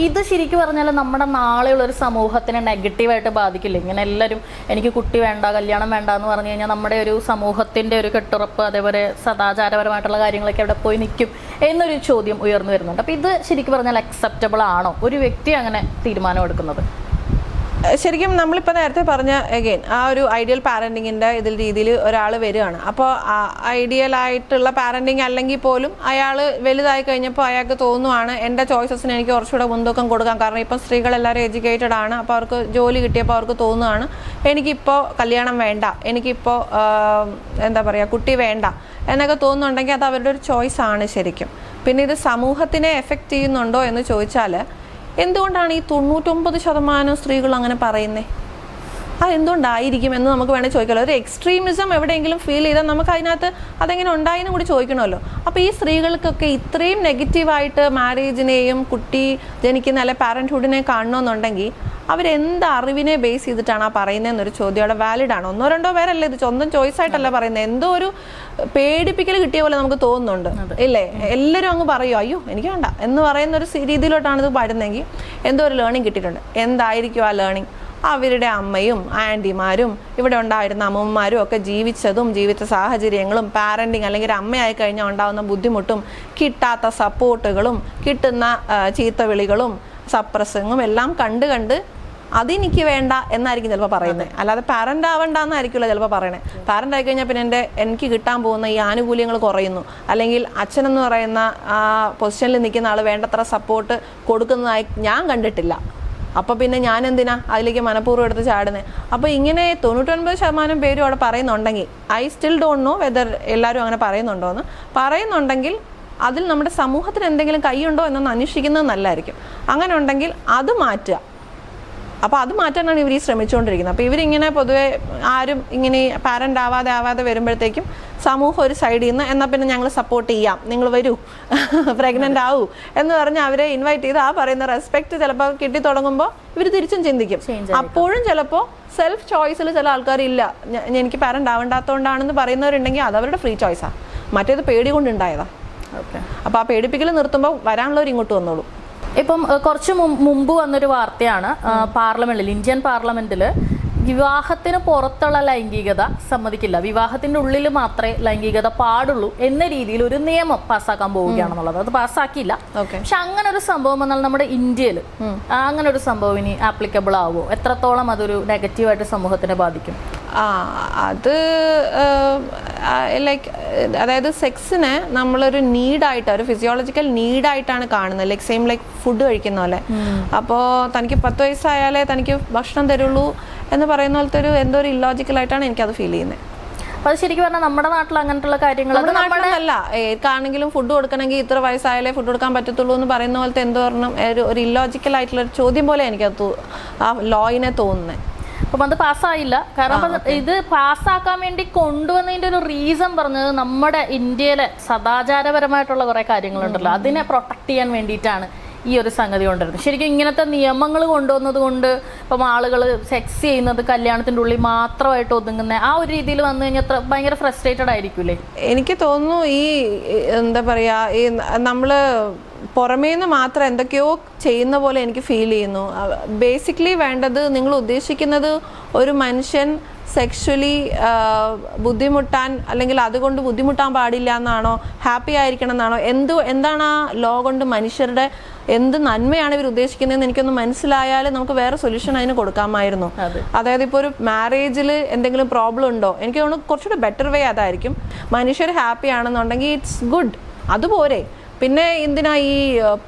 ഇത് ശരിക്കും പറഞ്ഞാൽ നമ്മുടെ നാളെയുള്ള ഒരു സമൂഹത്തിനെ നെഗറ്റീവായിട്ട് ബാധിക്കില്ല? ഇങ്ങനെ എല്ലാവരും എനിക്ക് കുട്ടി വേണ്ട, കല്യാണം വേണ്ട എന്ന് പറഞ്ഞു കഴിഞ്ഞാൽ നമ്മുടെ ഒരു സമൂഹത്തിൻ്റെ ഒരു കെട്ടുറപ്പ്, അതേപോലെ സദാചാരപരമായിട്ടുള്ള കാര്യങ്ങളൊക്കെ അവിടെ പോയി നിൽക്കും എന്നൊരു ചോദ്യം ഉയർന്നു വരുന്നുണ്ട്. അപ്പോൾ ഇത് ശരിക്കും പറഞ്ഞാൽ അക്സെപ്റ്റബിൾ ആണോ ഒരു വ്യക്തി അങ്ങനെ തീരുമാനം എടുക്കുന്നത്? ശരിക്കും നമ്മളിപ്പോൾ നേരത്തെ പറഞ്ഞ അഗെയിൻ ആ ഒരു ഐഡിയൽ പാരൻറ്റിങ്ങിൻ്റെ ഇതിൽ രീതിയിൽ ഒരാൾ വരികയാണ്. അപ്പോൾ ഐഡിയൽ ആയിട്ടുള്ള പാരൻറ്റിങ് അല്ലെങ്കിൽ പോലും അയാൾ വലുതായി കഴിഞ്ഞപ്പോൾ അയാൾക്ക് തോന്നുവാണ് എൻ്റെ ചോയ്സസിന് എനിക്ക് കുറച്ചുകൂടെ മുൻതൂക്കം കൊടുക്കാം. കാരണം ഇപ്പം സ്ത്രീകളെല്ലാവരും എഡ്യൂക്കേറ്റഡ് ആണ്. അപ്പോൾ അവർക്ക് ജോലി കിട്ടിയപ്പോൾ അവർക്ക് തോന്നുകയാണ് എനിക്കിപ്പോൾ കല്യാണം വേണ്ട, എനിക്കിപ്പോൾ എന്താ പറയുക കുട്ടി വേണ്ട എന്നൊക്കെ തോന്നുന്നുണ്ടെങ്കിൽ അത് അവരുടെ ഒരു ചോയ്സാണ് ശരിക്കും. പിന്നെ ഇത് സമൂഹത്തിനെ എഫക്റ്റ് ചെയ്യുന്നുണ്ടോ എന്ന് ചോദിച്ചാൽ എന്തുകൊണ്ടാണ് ഈ 99% സ്ത്രീകൾ അങ്ങനെ പറയുന്നത്? അതെന്തുകൊണ്ടായിരിക്കും എന്ന് നമുക്ക് വേണമെങ്കിൽ ചോദിക്കാമല്ലോ. ഒരു എക്സ്ട്രീമിസം എവിടെയെങ്കിലും ഫീൽ ചെയ്താൽ നമുക്ക് അതിനകത്ത് അതെങ്ങനെ ഉണ്ടായെന്ന് കൂടി ചോദിക്കണമല്ലോ. അപ്പോൾ ഈ സ്ത്രീകൾക്കൊക്കെ ഇത്രയും നെഗറ്റീവായിട്ട് മാരേജിനെയും കുട്ടി ജനിക്കുന്ന അല്ലെ പാരൻറ്ഹുഡിനെ കാണണമെന്നുണ്ടെങ്കിൽ അവരെന്ത് അറിവിനെ ബേസ് ചെയ്തിട്ടാണ് ആ പറയുന്നതെന്നൊരു ചോദ്യം അവിടെ വാലിഡ് ആണ്. 1-2 പേരല്ലേ ഇത് സ്വന്തം ചോയ്സ് ആയിട്ടല്ല പറയുന്നത്. എന്തോ ഒരു പേടിപ്പിക്കൽ കിട്ടിയ പോലെ നമുക്ക് തോന്നുന്നുണ്ട് ഇല്ലേ? എല്ലാവരും അങ്ങ് പറയുമോ അയ്യോ എനിക്ക് വേണ്ട എന്ന് പറയുന്ന ഒരു രീതിയിലോട്ടാണ് ഇത് പാടുന്നതെങ്കിൽ എന്തോ ഒരു ലേണിംഗ് കിട്ടിയിട്ടുണ്ട്. എന്തായിരിക്കും ആ ലേണിംഗ്? അവരുടെ അമ്മയും ആൻറ്റിമാരും ഇവിടെ ഉണ്ടായിരുന്ന അമ്മമാരും ഒക്കെ ജീവിച്ചതും ജീവിച്ച സാഹചര്യങ്ങളും പാരൻറ്റിങ് അല്ലെങ്കിൽ ഒരു അമ്മയായി കഴിഞ്ഞാൽ ഉണ്ടാകുന്ന ബുദ്ധിമുട്ടും കിട്ടാത്ത സപ്പോർട്ടുകളും കിട്ടുന്ന ചീത്തവിളികളും സപ്രസങ്ങും എല്ലാം കണ്ട് അതെനിക്ക് വേണ്ട എന്നായിരിക്കും ചിലപ്പോൾ പറയുന്നത്. അല്ലാതെ പാരൻ്റ് ആവണ്ടെന്നായിരിക്കുമല്ലോ ചിലപ്പോൾ പറയണേ. പാരൻ്റ് ആയി കഴിഞ്ഞാൽ പിന്നെ എനിക്ക് കിട്ടാൻ പോകുന്ന ഈ ആനുകൂല്യങ്ങൾ കുറയുന്നു, അല്ലെങ്കിൽ അച്ഛനെന്ന് പറയുന്ന ആ പൊസിഷനിൽ നിൽക്കുന്ന ആൾ വേണ്ടത്ര സപ്പോർട്ട് കൊടുക്കുന്നതായി ഞാൻ കണ്ടിട്ടില്ല. അപ്പോൾ പിന്നെ ഞാൻ എന്തിനാ അതിലേക്ക് മനഃപൂർവ്വം എടുത്ത് ചാടുന്നത്? അപ്പോൾ ഇങ്ങനെ 99% പേരും അവിടെ പറയുന്നുണ്ടെങ്കിൽ I still don't know whether എല്ലാവരും അങ്ങനെ പറയുന്നുണ്ടോയെന്ന്. പറയുന്നുണ്ടെങ്കിൽ അതിൽ നമ്മുടെ സമൂഹത്തിന് എന്തെങ്കിലും കൈയുണ്ടോ എന്നൊന്ന് അന്വേഷിക്കുന്നത് നല്ലതായിരിക്കും. അങ്ങനെ ഉണ്ടെങ്കിൽ അത് മാറ്റുക. അപ്പോൾ അത് മാറ്റാനാണ് ഇവർ ഈ ശ്രമിച്ചുകൊണ്ടിരിക്കുന്നത്. അപ്പോൾ ഇവരിങ്ങനെ പൊതുവെ ആരും ഇങ്ങനെ പാരൻ്റ് ആവാതെ വരുമ്പോഴത്തേക്കും സമൂഹം ഒരു സൈഡിൽ നിന്ന് എന്നാൽ പിന്നെ ഞങ്ങൾ സപ്പോർട്ട് ചെയ്യാം, നിങ്ങൾ വരൂ, പ്രഗ്നൻ്റ് ആവൂ എന്ന് പറഞ്ഞ് അവരെ ഇൻവൈറ്റ് ചെയ്ത് ആ പറയുന്ന റെസ്പെക്റ്റ് ചിലപ്പോൾ കിട്ടി തുടങ്ങുമ്പോൾ ഇവർ തിരിച്ചും ചിന്തിക്കും. അപ്പോഴും ചിലപ്പോൾ സെൽഫ് ചോയ്സിൽ ചില ആൾക്കാരില്ല, എനിക്ക് പാരൻ്റ് ആവേണ്ടാത്തതുകൊണ്ടാണെന്ന് പറയുന്നവരുണ്ടെങ്കിൽ അത് അവരുടെ ഫ്രീ ചോയ്സാണ്. മറ്റേത് പേടി കൊണ്ടുണ്ടായതാണ്. അപ്പോൾ ആ പേടിപ്പിക്കൽ നിർത്തുമ്പോൾ വരാനുള്ളവർ ഇങ്ങോട്ട് വന്നോളൂ. ഇപ്പം കുറച്ച് മുമ്പ് വന്നൊരു വാർത്തയാണ്, പാർലമെന്റിൽ, ഇന്ത്യൻ പാർലമെന്റിൽ വിവാഹത്തിന് പുറത്തുള്ള ലൈംഗികത സമ്മതിക്കില്ല, വിവാഹത്തിന്റെ ഉള്ളിൽ മാത്രമേ ലൈംഗികത പാടുള്ളൂ എന്ന രീതിയിൽ ഒരു നിയമം പാസ്സാക്കാൻ പോവുകയാണെന്നുള്ളത്. അത് പാസ്സാക്കിയില്ല. പക്ഷെ അങ്ങനെ ഒരു സംഭവം വന്നാൽ നമ്മുടെ ഇന്ത്യയിൽ അങ്ങനെ ഒരു സംഭവം ഇനി ആപ്ലിക്കബിൾ ആവുമോ? എത്രത്തോളം അതൊരു നെഗറ്റീവായിട്ട് സമൂഹത്തിനെ ബാധിക്കും? അത് ലൈക്ക് അതായത് സെക്സിനെ നമ്മളൊരു നീഡായിട്ട്, ഒരു ഫിസിയോളജിക്കൽ നീഡായിട്ടാണ് കാണുന്നത്. ലൈക്ക് സെയിം ലൈക്ക് ഫുഡ് കഴിക്കുന്ന പോലെ. അപ്പോൾ തനിക്ക് 10 വയസ്സായാലേ തനിക്ക് ഭക്ഷണം തരുള്ളൂ എന്ന് പറയുന്ന പോലത്തെ ഒരു എന്തോ ഒരു ഇല്ലോജിക്കലായിട്ടാണ് എനിക്കത് ഫീൽ ചെയ്യുന്നത്. അത് ശരിക്കും പറഞ്ഞാൽ നമ്മുടെ നാട്ടിൽ അങ്ങനത്തുള്ള കാര്യങ്ങൾ നാട്ടിലല്ല, ഏക്കാണെങ്കിലും ഫുഡ് കൊടുക്കണമെങ്കിൽ ഇത്ര വയസ്സായാലേ ഫുഡ് കൊടുക്കാൻ പറ്റത്തുള്ളൂ എന്ന് പറയുന്ന പോലത്തെ എന്തോ ഒരു ഇല്ലോജിക്കൽ ആയിട്ടുള്ള ഒരു ചോദ്യം പോലെ എനിക്കത് ആ ലോയിനെ തോന്നുന്നത്. അപ്പം അത് പാസ്സായില്ല. കാരണം ഇത് പാസ്സാക്കാൻ വേണ്ടി കൊണ്ടുവന്നതിൻ്റെ ഒരു റീസൺ പറഞ്ഞത് നമ്മുടെ ഇന്ത്യയിലെ സദാചാരപരമായിട്ടുള്ള കുറേ കാര്യങ്ങളുണ്ടല്ലോ, അതിനെ പ്രൊട്ടക്ട് ചെയ്യാൻ വേണ്ടിയിട്ടാണ് ഈ ഒരു സംഗതി കൊണ്ടുവരുന്നത്. ശരിക്കും ഇങ്ങനത്തെ നിയമങ്ങൾ കൊണ്ടുവന്നത് കൊണ്ട് ഇപ്പം ആളുകൾ സെക്സ് ചെയ്യുന്നത് കല്യാണത്തിൻ്റെ ഉള്ളിൽ മാത്രമായിട്ട് ഒതുങ്ങുന്ന ആ ഒരു രീതിയിൽ വന്നു കഴിഞ്ഞാൽ ഭയങ്കര ഫ്രസ്ട്രേറ്റഡ് ആയിരിക്കൂലേ? എനിക്ക് തോന്നുന്നു ഈ എന്താ പറയുക, ഈ നമ്മൾ പുറമേന്ന് മാത്രം എന്തൊക്കെയോ ചെയ്യുന്ന പോലെ എനിക്ക് ഫീൽ ചെയ്യുന്നു. ബേസിക്കലി വേണ്ടത്, നിങ്ങൾ ഉദ്ദേശിക്കുന്നത് ഒരു മനുഷ്യൻ സെക്ഷലി ബുദ്ധിമുട്ടാൻ അല്ലെങ്കിൽ അതുകൊണ്ട് ബുദ്ധിമുട്ടാൻ പാടില്ല എന്നാണോ, ഹാപ്പി ആയിരിക്കണം എന്നാണോ, എന്താണ് ആ ലോ കൊണ്ട് മനുഷ്യരുടെ എന്ത് നന്മയാണ് ഇവർ ഉദ്ദേശിക്കുന്നതെന്ന് എനിക്കൊന്ന് മനസ്സിലായാൽ നമുക്ക് വേറെ സൊല്യൂഷൻ അതിന് കൊടുക്കാമായിരുന്നു. അതായത് ഇപ്പോൾ ഒരു മാരേജിൽ എന്തെങ്കിലും പ്രോബ്ലം ഉണ്ടോ, എനിക്ക് തോന്നുന്നു കുറച്ചുകൂടി ബെറ്റർ വേ അതായിരിക്കും. മനുഷ്യർ ഹാപ്പി ആണെന്നുണ്ടെങ്കിൽ ഇറ്റ്സ് ഗുഡ്, അതുപോലെ. പിന്നെ എന്തിനാ ഈ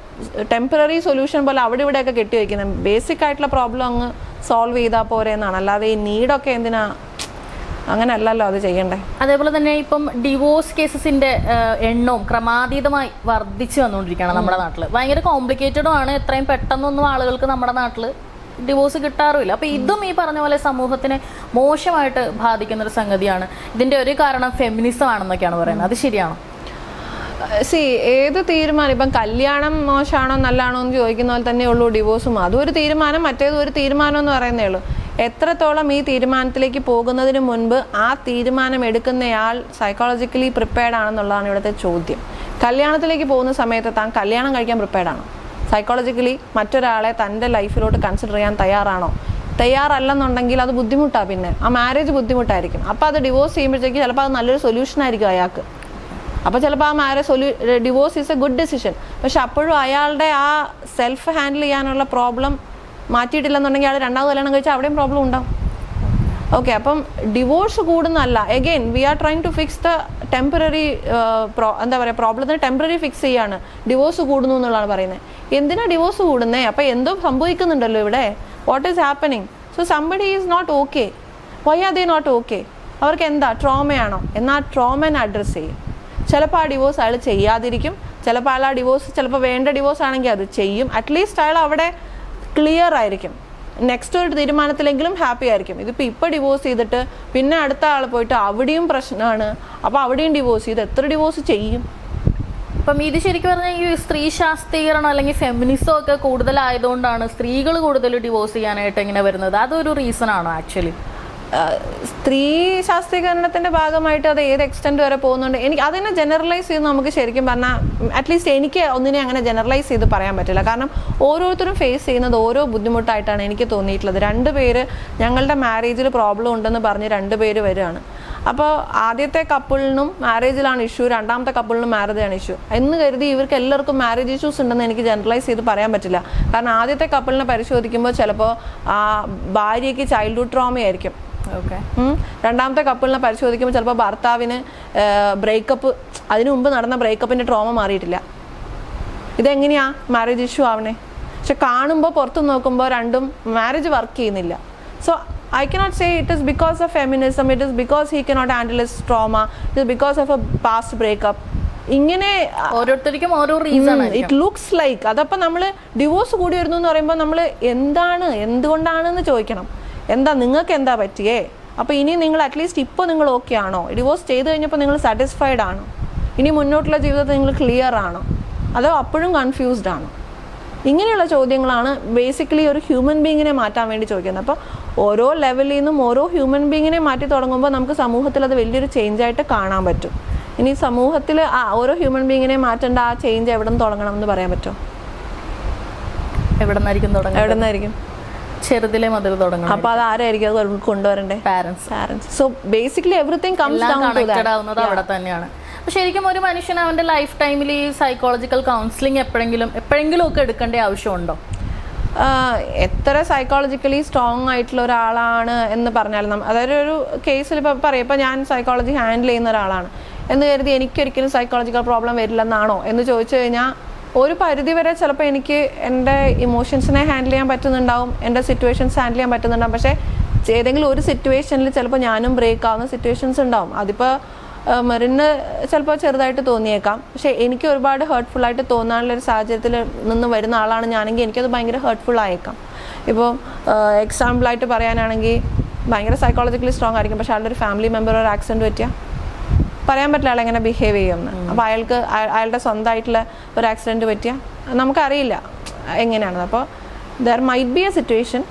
ടെമ്പററി സൊല്യൂഷൻ പോലെ അവിടെ ഇവിടെയൊക്കെ കെട്ടിവെക്കുന്നത്? ബേസിക് ആയിട്ടുള്ള പ്രോബ്ലം അങ്ങ് സോൾവ് ചെയ്താൽ പോരെ എന്നാണ്. അല്ലാതെ ഈ നീഡൊക്കെ എന്തിനാ, അങ്ങനെ അല്ലല്ലോ അത് ചെയ്യണ്ടേ. അതേപോലെ തന്നെ ഇപ്പം ഡിവോഴ്സ് കേസസിന്റെ എണ്ണവും ക്രമാതീതമായി വർദ്ധിച്ചു വന്നുകൊണ്ടിരിക്കുകയാണ് നമ്മുടെ നാട്ടിൽ. ഭയങ്കര കോംപ്ലിക്കേറ്റഡും ആണ്. എത്രയും പെട്ടെന്നൊന്നും ആളുകൾക്ക് നമ്മുടെ നാട്ടിൽ ഡിവോഴ്സ് കിട്ടാറുമില്ല. അപ്പോൾ ഇതും ഈ പറഞ്ഞ പോലെ സമൂഹത്തിനെ മോശമായിട്ട് ബാധിക്കുന്നൊരു സംഗതിയാണ്. ഇതിൻ്റെ ഒരു കാരണം ഫെമിനിസം ആണെന്നൊക്കെയാണ് പറയുന്നത്. അത് ശരിയാണോ? ഏത് തീരുമാനം, ഇപ്പം കല്യാണം മോശമാണോ നല്ലതാണോ എന്ന് ചോദിക്കുന്ന പോലെ തന്നെ ഉള്ളൂ ഡിവോഴ്സും. അതും ഒരു തീരുമാനം, മറ്റേതും ഒരു തീരുമാനം എന്ന് പറയുന്നേ ഉള്ളൂ. എത്രത്തോളം ഈ തീരുമാനത്തിലേക്ക് പോകുന്നതിന് മുൻപ് ആ തീരുമാനം എടുക്കുന്നയാൾ സൈക്കോളജിക്കലി പ്രിപ്പയർഡ് ആണെന്നുള്ളതാണ് ഇവിടുത്തെ ചോദ്യം. കല്യാണത്തിലേക്ക് പോകുന്ന സമയത്ത് താൻ കല്യാണം കഴിക്കാൻ പ്രിപ്പയർഡ് ആണോ? സൈക്കോളജിക്കലി മറ്റൊരാളെ തൻ്റെ ലൈഫിലോട്ട് കൺസിഡർ ചെയ്യാൻ തയ്യാറല്ലെന്നുണ്ടെങ്കിൽ അത് ബുദ്ധിമുട്ടാണ്. പിന്നെ ആ മാരേജ് ബുദ്ധിമുട്ടായിരിക്കും. അപ്പോൾ അത് ഡിവോഴ്സ് ചെയ്യുമ്പോഴത്തേക്ക് ചിലപ്പോൾ അത് നല്ലൊരു സൊല്യൂഷൻ ആയിരിക്കും അയാൾക്ക്. അപ്പോൾ ചിലപ്പോൾ ആ divorce is a good decision. പക്ഷെ അപ്പോഴും അയാളുടെ ആ സെൽഫ് ഹാൻഡിൽ ചെയ്യാനുള്ള പ്രോബ്ലം മാറ്റിയിട്ടില്ലെന്നുണ്ടെങ്കിൽ അയാൾ രണ്ടാമത് കല്യാണം കഴിച്ചാൽ അവിടെയും പ്രോബ്ലം ഉണ്ടാവും. ഓക്കെ, അപ്പം ഡിവോഴ്സ് കൂടുന്നതല്ല. Again we are trying to fix the temporary എന്താ പറയുക പ്രോബ്ലത്തിന് ടെമ്പററി ഫിക്സ് ചെയ്യാണ്. ഡിവോഴ്സ് കൂടുന്നു എന്നുള്ളതാണ് പറയുന്നത്. എന്തിനാ ഡിവോഴ്സ് കൂടുന്നത്? അപ്പോൾ എന്തോ സംഭവിക്കുന്നുണ്ടല്ലോ ഇവിടെ. What is happening? So somebody is not okay. Why are they not okay? അവർക്ക് എന്താ ട്രോമയാണോ? എന്നാൽ ട്രോമനെ അഡ്രസ്സ് ചെയ്യും. ചിലപ്പോൾ ആ ഡിവോഴ്സ് അയാൾ ചെയ്യാതിരിക്കും. ചിലപ്പോൾ അയാൾ ആ ഡിവോഴ്സ് ചിലപ്പോൾ വേണ്ട ഡിവോഴ്സ് ആണെങ്കിൽ അത് ചെയ്യും. അറ്റ്ലീസ്റ്റ് അയാൾ അവിടെ ക്ലിയർ ആയിരിക്കും. നെക്സ്റ്റ് ഒരു തീരുമാനത്തിലെങ്കിലും ഹാപ്പി ആയിരിക്കും. ഇപ്പോൾ ഡിവോഴ്സ് ചെയ്തിട്ട് പിന്നെ അടുത്ത ആൾ പോയിട്ട് അവിടെയും പ്രശ്നമാണ്. അപ്പോൾ അവിടെയും ഡിവോഴ്സ് ചെയ്ത് എത്ര ഡിവോഴ്സ് ചെയ്യും? അപ്പം ഇത് ശരിക്കും പറഞ്ഞാൽ ഈ സ്ത്രീ ശാസ്ത്രീകരണം അല്ലെങ്കിൽ ഫെമിനിസം ഒക്കെ കൂടുതലായതുകൊണ്ടാണ് സ്ത്രീകൾ കൂടുതൽ ഡിവോഴ്സ് ചെയ്യാനായിട്ട് ഇങ്ങനെ വരുന്നത്. അതൊരു റീസൺ ആണോ ആക്ച്വലി? സ്ത്രീ ശാസ്ത്രീകരണത്തിൻ്റെ ഭാഗമായിട്ട് അത് ഏത് എക്സ്റ്റെൻറ്റ് വരെ പോകുന്നുണ്ട് എനിക്ക് അതിനെ ജനറലൈസ് ചെയ്ത് നമുക്ക് ശരിക്കും പറഞ്ഞാൽ അറ്റ്ലീസ്റ്റ് എനിക്ക് ഒന്നിനെ അങ്ങനെ ജനറലൈസ് ചെയ്ത് പറയാൻ പറ്റില്ല. കാരണം ഓരോരുത്തരും ഫേസ് ചെയ്യുന്നത് ഓരോ ബുദ്ധിമുട്ടായിട്ടാണ് എനിക്ക് തോന്നിയിട്ടുള്ളത്. 2 പേര് ഞങ്ങളുടെ മാരേജിൽ പ്രോബ്ലം ഉണ്ടെന്ന് പറഞ്ഞ് 2 പേര് വരികയാണ്. അപ്പോൾ ആദ്യത്തെ കപ്പിളിനും മാരേജിലാണ് ഇഷ്യൂ, രണ്ടാമത്തെ കപ്പിളിനും മാരേജാണ് ഇഷ്യൂ എന്ന് കരുതി ഇവർക്ക് എല്ലാവർക്കും മാരേജ് ഇഷ്യൂസ് ഉണ്ടെന്ന് എനിക്ക് ജനറലൈസ് ചെയ്ത് പറയാൻ പറ്റില്ല. കാരണം ആദ്യത്തെ കപ്പിളിനെ പരിശോധിക്കുമ്പോൾ ചിലപ്പോൾ ഭാര്യയ്ക്ക് ചൈൽഡ്ഹുഡ് ട്രോമയായിരിക്കും. രണ്ടാമത്തെ കപ്പിളിനെ പരിശോധിക്കുമ്പോൾ ചിലപ്പോൾ ഭർത്താവിന് ബ്രേക്കപ്പ്, അതിനു മുമ്പ് നടന്ന ബ്രേക്കപ്പിൻ്റെ ട്രോമ മാറിയിട്ടില്ല. ഇതെങ്ങനെയാ മാരേജ് ഇഷ്യൂ ആവണേ? പക്ഷെ കാണുമ്പോൾ പുറത്തു നോക്കുമ്പോൾ രണ്ടും മാരേജ് വർക്ക് ചെയ്യുന്നില്ല. So I cannot say it is because of feminism, it is because he cannot handle his trauma, it is because of a past breakup. ഇങ്ങനെ ഓരോരുത്തർക്കും ഓരോ റീസൺ ഇറ്റ് ലുക്സ് ലൈക്ക്. അതപ്പോൾ നമ്മൾ ഡിവോഴ്സ് കൂടി വരുന്നു എന്ന് പറയുമ്പോൾ നമ്മൾ എന്തുകൊണ്ടാണെന്ന് ചോദിക്കണം. നിങ്ങൾക്ക് എന്താ പറ്റിയേ? അപ്പോൾ ഇനി നിങ്ങൾ അറ്റ്ലീസ്റ്റ് ഇപ്പോൾ നിങ്ങൾ ഓക്കെ ആണോ? ഡിവോഴ്സ് ചെയ്ത് കഴിഞ്ഞപ്പോൾ നിങ്ങൾ സാറ്റിസ്ഫൈഡ് ആണോ? ഇനി മുന്നോട്ടുള്ള ജീവിതത്തിൽ നിങ്ങൾ ക്ലിയർ ആണോ? അതോ അപ്പോഴും കൺഫ്യൂസ്ഡ് ആണോ? ഇങ്ങനെയുള്ള ചോദ്യങ്ങളാണ് ബേസിക്കലി ഒരു ഹ്യൂമൻ ബീങ്ങിനെ മാറ്റാൻ വേണ്ടി ചോദിക്കുന്നത്. അപ്പോൾ ഓരോ ലെവലിൽ നിന്നും ഓരോ ഹ്യൂമൻ ബീങ്ങിനെ മാറ്റി തുടങ്ങുമ്പോൾ നമുക്ക് സമൂഹത്തിൽ അത് വലിയൊരു ചേഞ്ചായിട്ട് കാണാൻ പറ്റും. ഇനി സമൂഹത്തിൽ ഓരോ ഹ്യൂമൻ ബീങ്ങിനെ മാറ്റേണ്ട ആ ചേഞ്ച് എവിടെ നിന്ന് തുടങ്ങണം എന്ന് പറയാൻ പറ്റുമോ? എവിടെ നിന്നായിരിക്കും? ചെറുതിലെ മുതൽ തുടങ്ങണം. അപ്പോൾ അത് ആരായിരിക്കും അത് കൊണ്ടുവരണ്ടേ? Parents. So basically everything comes down to that. അവിടെ തന്നെയാണ്. ശരിക്കും ഒരു മനുഷ്യൻ അവൻ്റെ ലൈഫ് ടൈമിൽ ഈ സൈക്കോളജിക്കൽ കൗൺസിലിംഗ് എപ്പോഴെങ്കിലും ഒക്കെ എടുക്കേണ്ട ആവശ്യമുണ്ടോ? എത്ര സൈക്കോളജിക്കലി സ്ട്രോങ് ആയിട്ടുള്ള ഒരാളാണ് എന്ന് പറഞ്ഞാലും, അതായത് ഒരു കേസിൽ ഇപ്പോൾ ഞാൻ സൈക്കോളജി ഹാൻഡിൽ ചെയ്യുന്ന ഒരാളാണ് എന്ന് കരുതി എനിക്കൊരിക്കലും സൈക്കോളജിക്കൽ പ്രോബ്ലം വരില്ലെന്നാണോ എന്ന് ചോദിച്ചു കഴിഞ്ഞാൽ ഒരു പരിധിവരെ ചിലപ്പോൾ എനിക്ക് എൻ്റെ ഇമോഷൻസിനെ ഹാൻഡിൽ ചെയ്യാൻ പറ്റുന്നുണ്ടാവും, എൻ്റെ സിറ്റുവേഷൻസ് ഹാൻഡിൽ ചെയ്യാൻ പറ്റുന്നുണ്ടാവും. പക്ഷേ ഏതെങ്കിലും ഒരു സിറ്റുവേഷനിൽ ചിലപ്പോൾ ഞാനും ബ്രേക്ക് ആവുന്ന സിറ്റുവേഷൻസ് ഉണ്ടാവും. അതിപ്പോൾ മെറിന് ചിലപ്പോൾ ചെറുതായിട്ട് തോന്നിയേക്കാം, പക്ഷേ എനിക്ക് ഒരുപാട് ഹേർട്ട്ഫുള്ളായിട്ട് തോന്നാനുള്ളൊരു സാഹചര്യത്തിൽ നിന്ന് വരുന്ന ആളാണ് ഞാനെങ്കിൽ എനിക്കത് ഭയങ്കര ഹേർട്ട്ഫുൾ ആയേക്കാം. ഇപ്പോൾ എക്സാമ്പിളായിട്ട് പറയാനാണെങ്കിൽ ഭയങ്കര സൈക്കോളജിക്കലി സ്ട്രോങ് ആയിരിക്കും, പക്ഷേ ആളുടെ ഒരു ഫാമിലി മെമ്പർ ഒരു ആക്സിഡൻറ്റ് പറ്റിയാൽ പറയാൻ പറ്റില്ല ആൾ എങ്ങനെ ബിഹേവ് ചെയ്യുമെന്ന്. അപ്പോൾ അയാളുടെ സ്വന്തമായിട്ടുള്ള ഒരു ആക്സിഡൻറ്റ് പറ്റിയാൽ നമുക്കറിയില്ല എങ്ങനെയാണെന്ന്. അപ്പോൾ there might be A situation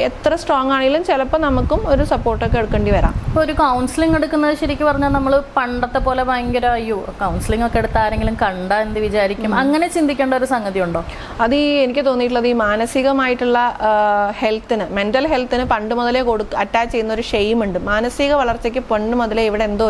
എത്ര സ്ട്രോങ് ആണെങ്കിലും ചിലപ്പോൾ നമുക്കും ഒരു സപ്പോർട്ടൊക്കെ എടുക്കേണ്ടി വരാം. ഇപ്പോൾ ഒരു കൗൺസിലിംഗ് എടുക്കുന്നത് ശരിക്കും പറഞ്ഞാൽ നമ്മൾ പണ്ടത്തെ പോലെ ഭയങ്കര അയ്യോ കൗൺസിലിംഗ് ഒക്കെ എടുത്ത് ആരെങ്കിലും കണ്ടാൽ എന്ത് വിചാരിക്കും അങ്ങനെ ചിന്തിക്കേണ്ട ഒരു സംഗതി ഉണ്ടോ? അത് എനിക്ക് തോന്നിയിട്ടുള്ളത് ഈ മാനസികമായിട്ടുള്ള ഹെൽത്തിന്, മെൻ്റൽ ഹെൽത്തിന് പണ്ട് മുതലേ അറ്റാച്ച് ചെയ്യുന്ന ഒരു ഷെയിം ഉണ്ട്. മാനസിക വളർച്ചയ്ക്ക് പണ്ട് മുതലേ ഇവിടെ എന്തോ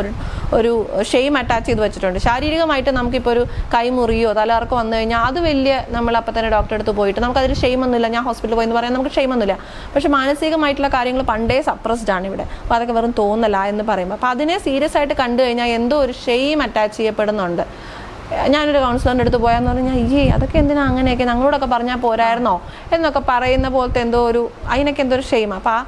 ഒരു ഷെയിം അറ്റാച്ച് ചെയ്ത് വെച്ചിട്ടുണ്ട്. ശാരീരികമായിട്ട് നമുക്കിപ്പോൾ ഒരു കൈമുറിയോ തലകറക്കോ വന്നു കഴിഞ്ഞാൽ അത് വലിയ നമ്മൾ അപ്പം തന്നെ ഡോക്ടറെ അടുത്ത് പോയിട്ട് നമുക്കതിൽ ഷെയിം ഒന്നുമില്ല, ഞാൻ ഹോസ്പിറ്റലിൽ പോയെന്ന് പറയാൻ നമുക്ക് ഷെയിം ഒന്നുമില്ല. പക്ഷെ മാനസികമായിട്ടുള്ള കാര്യങ്ങൾ പണ്ടേ സപ്രസ്ഡ് ആണ് ഇവിടെ. അപ്പോൾ അതൊക്കെ വെറും തോന്നല എന്ന് പറയുമ്പോൾ അപ്പോൾ അതിനെ സീരിയസ് ആയിട്ട് കണ്ടു കഴിഞ്ഞാൽ എന്തോ ഒരു ഷെയിം അറ്റാച്ച് ചെയ്യപ്പെടുന്നുണ്ട്. ഞാനൊരു കൗൺസിലറിൻ്റെ അടുത്ത് പോയാന്ന് പറഞ്ഞാൽ അതൊക്കെ എന്തിനാ അങ്ങനെയൊക്കെ ഞങ്ങളോടൊക്കെ പറഞ്ഞാൽ പോരായിരുന്നോ എന്നൊക്കെ പറയുന്ന പോലത്തെ എന്തോ അതിനൊക്കെ എന്തോ ഒരു ഷെയിം. അപ്പോൾ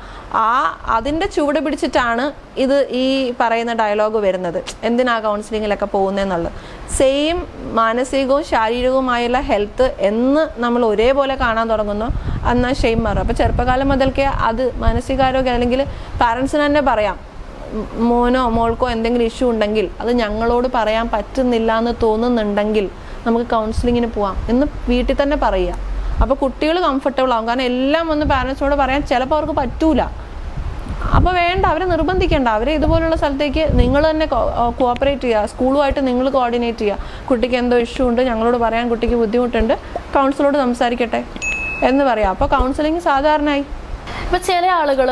അതിൻ്റെ ചുവട് പിടിച്ചിട്ടാണ് ഇത് ഈ പറയുന്ന ഡയലോഗ് വരുന്നത്, എന്തിനാ കൗൺസിലിങ്ങിലൊക്കെ പോകുന്നതെന്നുള്ളത്. സെയിം മാനസികവും ശാരീരികവുമായുള്ള ഹെൽത്ത് എന്ന് നമ്മൾ ഒരേപോലെ കാണാൻ തുടങ്ങുന്നു എന്നാൽ ഷെയിം മാറും. അപ്പോൾ ചെറുപ്പകാലം മുതൽക്കേ അത് മാനസികാരോഗ്യം അല്ലെങ്കിൽ പാരൻസിന് തന്നെ പറയാം, മോനോ മോൾക്കോ എന്തെങ്കിലും ഇഷ്യൂ ഉണ്ടെങ്കിൽ അത് ഞങ്ങളോട് പറയാൻ പറ്റുന്നില്ല എന്ന് തോന്നുന്നുണ്ടെങ്കിൽ നമുക്ക് കൗൺസിലിങ്ങിന് പോവാം എന്ന് വീട്ടിൽ തന്നെ പറയുക. അപ്പോൾ കുട്ടികൾ കംഫർട്ടബിൾ ആവും. കാരണം എല്ലാം ഒന്ന് പാരൻസിനോട് പറയാൻ ചിലപ്പോൾ അവർക്ക് പറ്റൂല. അപ്പോൾ വേണ്ട, അവരെ നിർബന്ധിക്കേണ്ട. അവരെ ഇതുപോലുള്ള സ്ഥലത്തേക്ക് നിങ്ങൾ തന്നെ കോഓപ്പറേറ്റ് ചെയ്യുക, സ്കൂളുമായിട്ട് നിങ്ങൾ കോർഡിനേറ്റ് ചെയ്യുക. കുട്ടിക്ക് എന്തോ ഇഷ്യൂ ഉണ്ട്, ഞങ്ങളോട് പറയാൻ കുട്ടിക്ക് ബുദ്ധിമുട്ടുണ്ട്, കൗൺസിലോട് സംസാരിക്കട്ടെ എന്ന് പറയാം. അപ്പോൾ കൗൺസിലിംഗ് സാധാരണയായി. ഇപ്പം ചില ആളുകൾ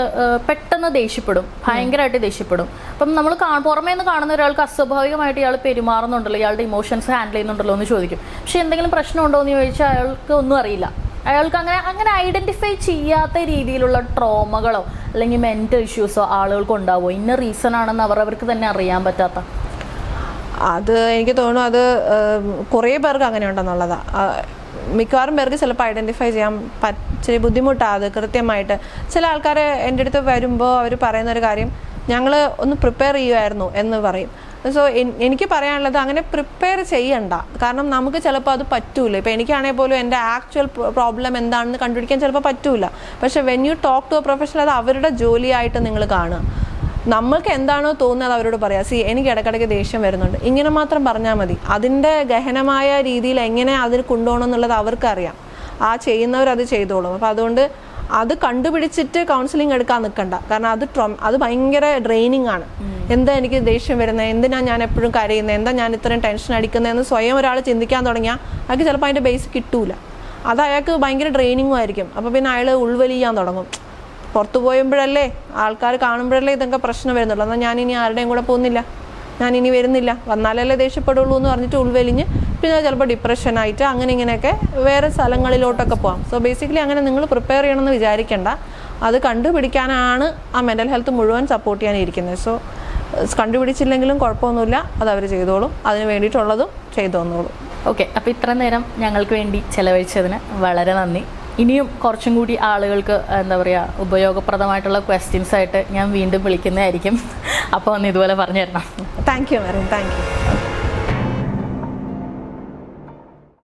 പെട്ടെന്ന് ദേഷ്യപ്പെടും, ഭയങ്കരമായിട്ട് ദേഷ്യപ്പെടും. അപ്പം നമ്മൾ പുറമേ നിന്ന് കാണുന്ന ഒരാൾക്ക് അസ്വാഭാവികമായിട്ട് ഇയാൾ പെരുമാറുന്നുണ്ടല്ലോ, ഇയാളുടെ ഇമോഷൻസ് ഹാൻഡിൽ ചെയ്യുന്നുണ്ടല്ലോ എന്ന് ചോദിക്കും. പക്ഷെ എന്തെങ്കിലും പ്രശ്നമുണ്ടോ എന്ന് ചോദിച്ചാൽ അയാൾക്ക് ഒന്നും അറിയില്ല. അയാൾക്ക് അങ്ങനെ ഐഡന്റിഫൈ ചെയ്യാത്ത രീതിയിലുള്ള ട്രോമകളോ അല്ലെങ്കിൽ മെന്റൽ ഇഷ്യൂസോ ആളുകൾക്ക് ഉണ്ടാവുമോ? ഇന്ന റീസൺ ആണെന്ന് അവർക്ക് തന്നെ അറിയാൻ പറ്റാത്ത? അത് എനിക്ക് തോന്നുന്നു അത് കുറേ പേർക്ക് അങ്ങനെ ഉണ്ടെന്നുള്ളതാണ്. മിക്കവാറും പേർക്ക് ചിലപ്പോൾ ഐഡൻറ്റിഫൈ ചെയ്യാൻ ഇച്ചിരി ബുദ്ധിമുട്ടാണ് അത് കൃത്യമായിട്ട്. ചില ആൾക്കാർ എൻ്റെ അടുത്ത് വരുമ്പോൾ അവർ പറയുന്നൊരു കാര്യം, ഞങ്ങൾ ഒന്ന് പ്രിപ്പയർ ചെയ്യുമായിരുന്നു എന്ന് പറയും. സോ എനിക്ക് പറയാനുള്ളത് അങ്ങനെ പ്രിപ്പയർ ചെയ്യണ്ട. കാരണം നമുക്ക് ചിലപ്പോൾ അത് പറ്റൂല. ഇപ്പോൾ എനിക്കാണെങ്കിൽ പോലും എൻ്റെ ആക്ച്വൽ പ്രോബ്ലം എന്താണെന്ന് കണ്ടുപിടിക്കാൻ ചിലപ്പോൾ പറ്റൂല. പക്ഷേ when you talk to a professional, അത് അവരുടെ ജോലിയായിട്ട് നിങ്ങൾ കാണുക. നമ്മൾക്ക് എന്താണോ തോന്നുന്നത് അവരോട് പറയാം. എനിക്ക് ഇടയ്ക്കിടയ്ക്ക് ദേഷ്യം വരുന്നുണ്ട്, ഇങ്ങനെ മാത്രം പറഞ്ഞാൽ മതി. അതിൻ്റെ ഗഹനമായ രീതിയിൽ എങ്ങനെ അതിന് കൊണ്ടുപോകണം എന്നുള്ളത് അവർക്കറിയാം. ആ ചെയ്യുന്നവരത് ചെയ്തോളും. അപ്പോൾ അതുകൊണ്ട് അത് കണ്ടുപിടിച്ചിട്ട് കൗൺസിലിംഗ് എടുക്കാൻ നിൽക്കണ്ട. കാരണം അത് ഭയങ്കര ഡ്രെയിനിങ് ആണ്. എന്താ എനിക്ക് ദേഷ്യം വരുന്നത്, എന്തിനാ ഞാൻ എപ്പോഴും കരയുന്നത്, എന്താ ഞാൻ ഇത്രയും ടെൻഷൻ അടിക്കുന്നതെന്ന് സ്വയം ഒരാൾ ചിന്തിക്കാൻ തുടങ്ങിയാൽ അയാൾക്ക് ചിലപ്പോൾ അതിൻ്റെ ബേസ് കിട്ടൂല. അത് അയാൾക്ക് ഭയങ്കര ഡ്രെയിനിങ്ങും ആയിരിക്കും. അപ്പോൾ പിന്നെ അയാൾ ഉൾവലിയാൻ തുടങ്ങും. പുറത്തു പോയുമ്പോഴല്ലേ, ആൾക്കാർ കാണുമ്പോഴല്ലേ ഇതൊക്കെ പ്രശ്നം വരുന്നുള്ളൂ. എന്നാൽ ഞാനിനി ആരുടെയും കൂടെ പോകുന്നില്ല, ഞാനിനി വരുന്നില്ല, വന്നാലല്ലേ ദേഷ്യപ്പെടുള്ളൂ എന്ന് പറഞ്ഞിട്ട് ഉൾവലിഞ്ഞ് പിന്നെ ചിലപ്പോൾ ഡിപ്രഷനായിട്ട് അങ്ങനെ ഇങ്ങനെയൊക്കെ വേറെ സ്ഥലങ്ങളിലോട്ടൊക്കെ പോകാം. സോ ബേസിക്കലി അങ്ങനെ നിങ്ങൾ പ്രിപ്പയർ ചെയ്യണമെന്ന് വിചാരിക്കേണ്ട. അത് കണ്ടുപിടിക്കാനാണ് ആ മെൻ്റൽ ഹെൽത്ത് മുഴുവൻ സപ്പോർട്ട് ചെയ്യാനിരിക്കുന്നത്. സോ കണ്ടുപിടിച്ചില്ലെങ്കിലും കുഴപ്പമൊന്നുമില്ല, അത് അവർ ചെയ്തോളും. അതിന് വേണ്ടിയിട്ടുള്ളതും ചെയ്തു തന്നോളും. ഓക്കെ, അപ്പോൾ ഇത്ര നേരം ഞങ്ങൾക്ക് വേണ്ടി ചെലവഴിച്ചതിന് വളരെ നന്ദി. ഇനിയും കുറച്ചും കൂടി ആളുകൾക്ക് എന്താ പറയുക ഉപയോഗപ്രദമായിട്ടുള്ള ക്വസ്റ്റ്യൻസ് ആയിട്ട് ഞാൻ വീണ്ടും വിളിക്കുന്നതായിരിക്കും. അപ്പോൾ ഒന്ന് ഇതുപോലെ പറഞ്ഞു തരണം. Thank you madam, thank you.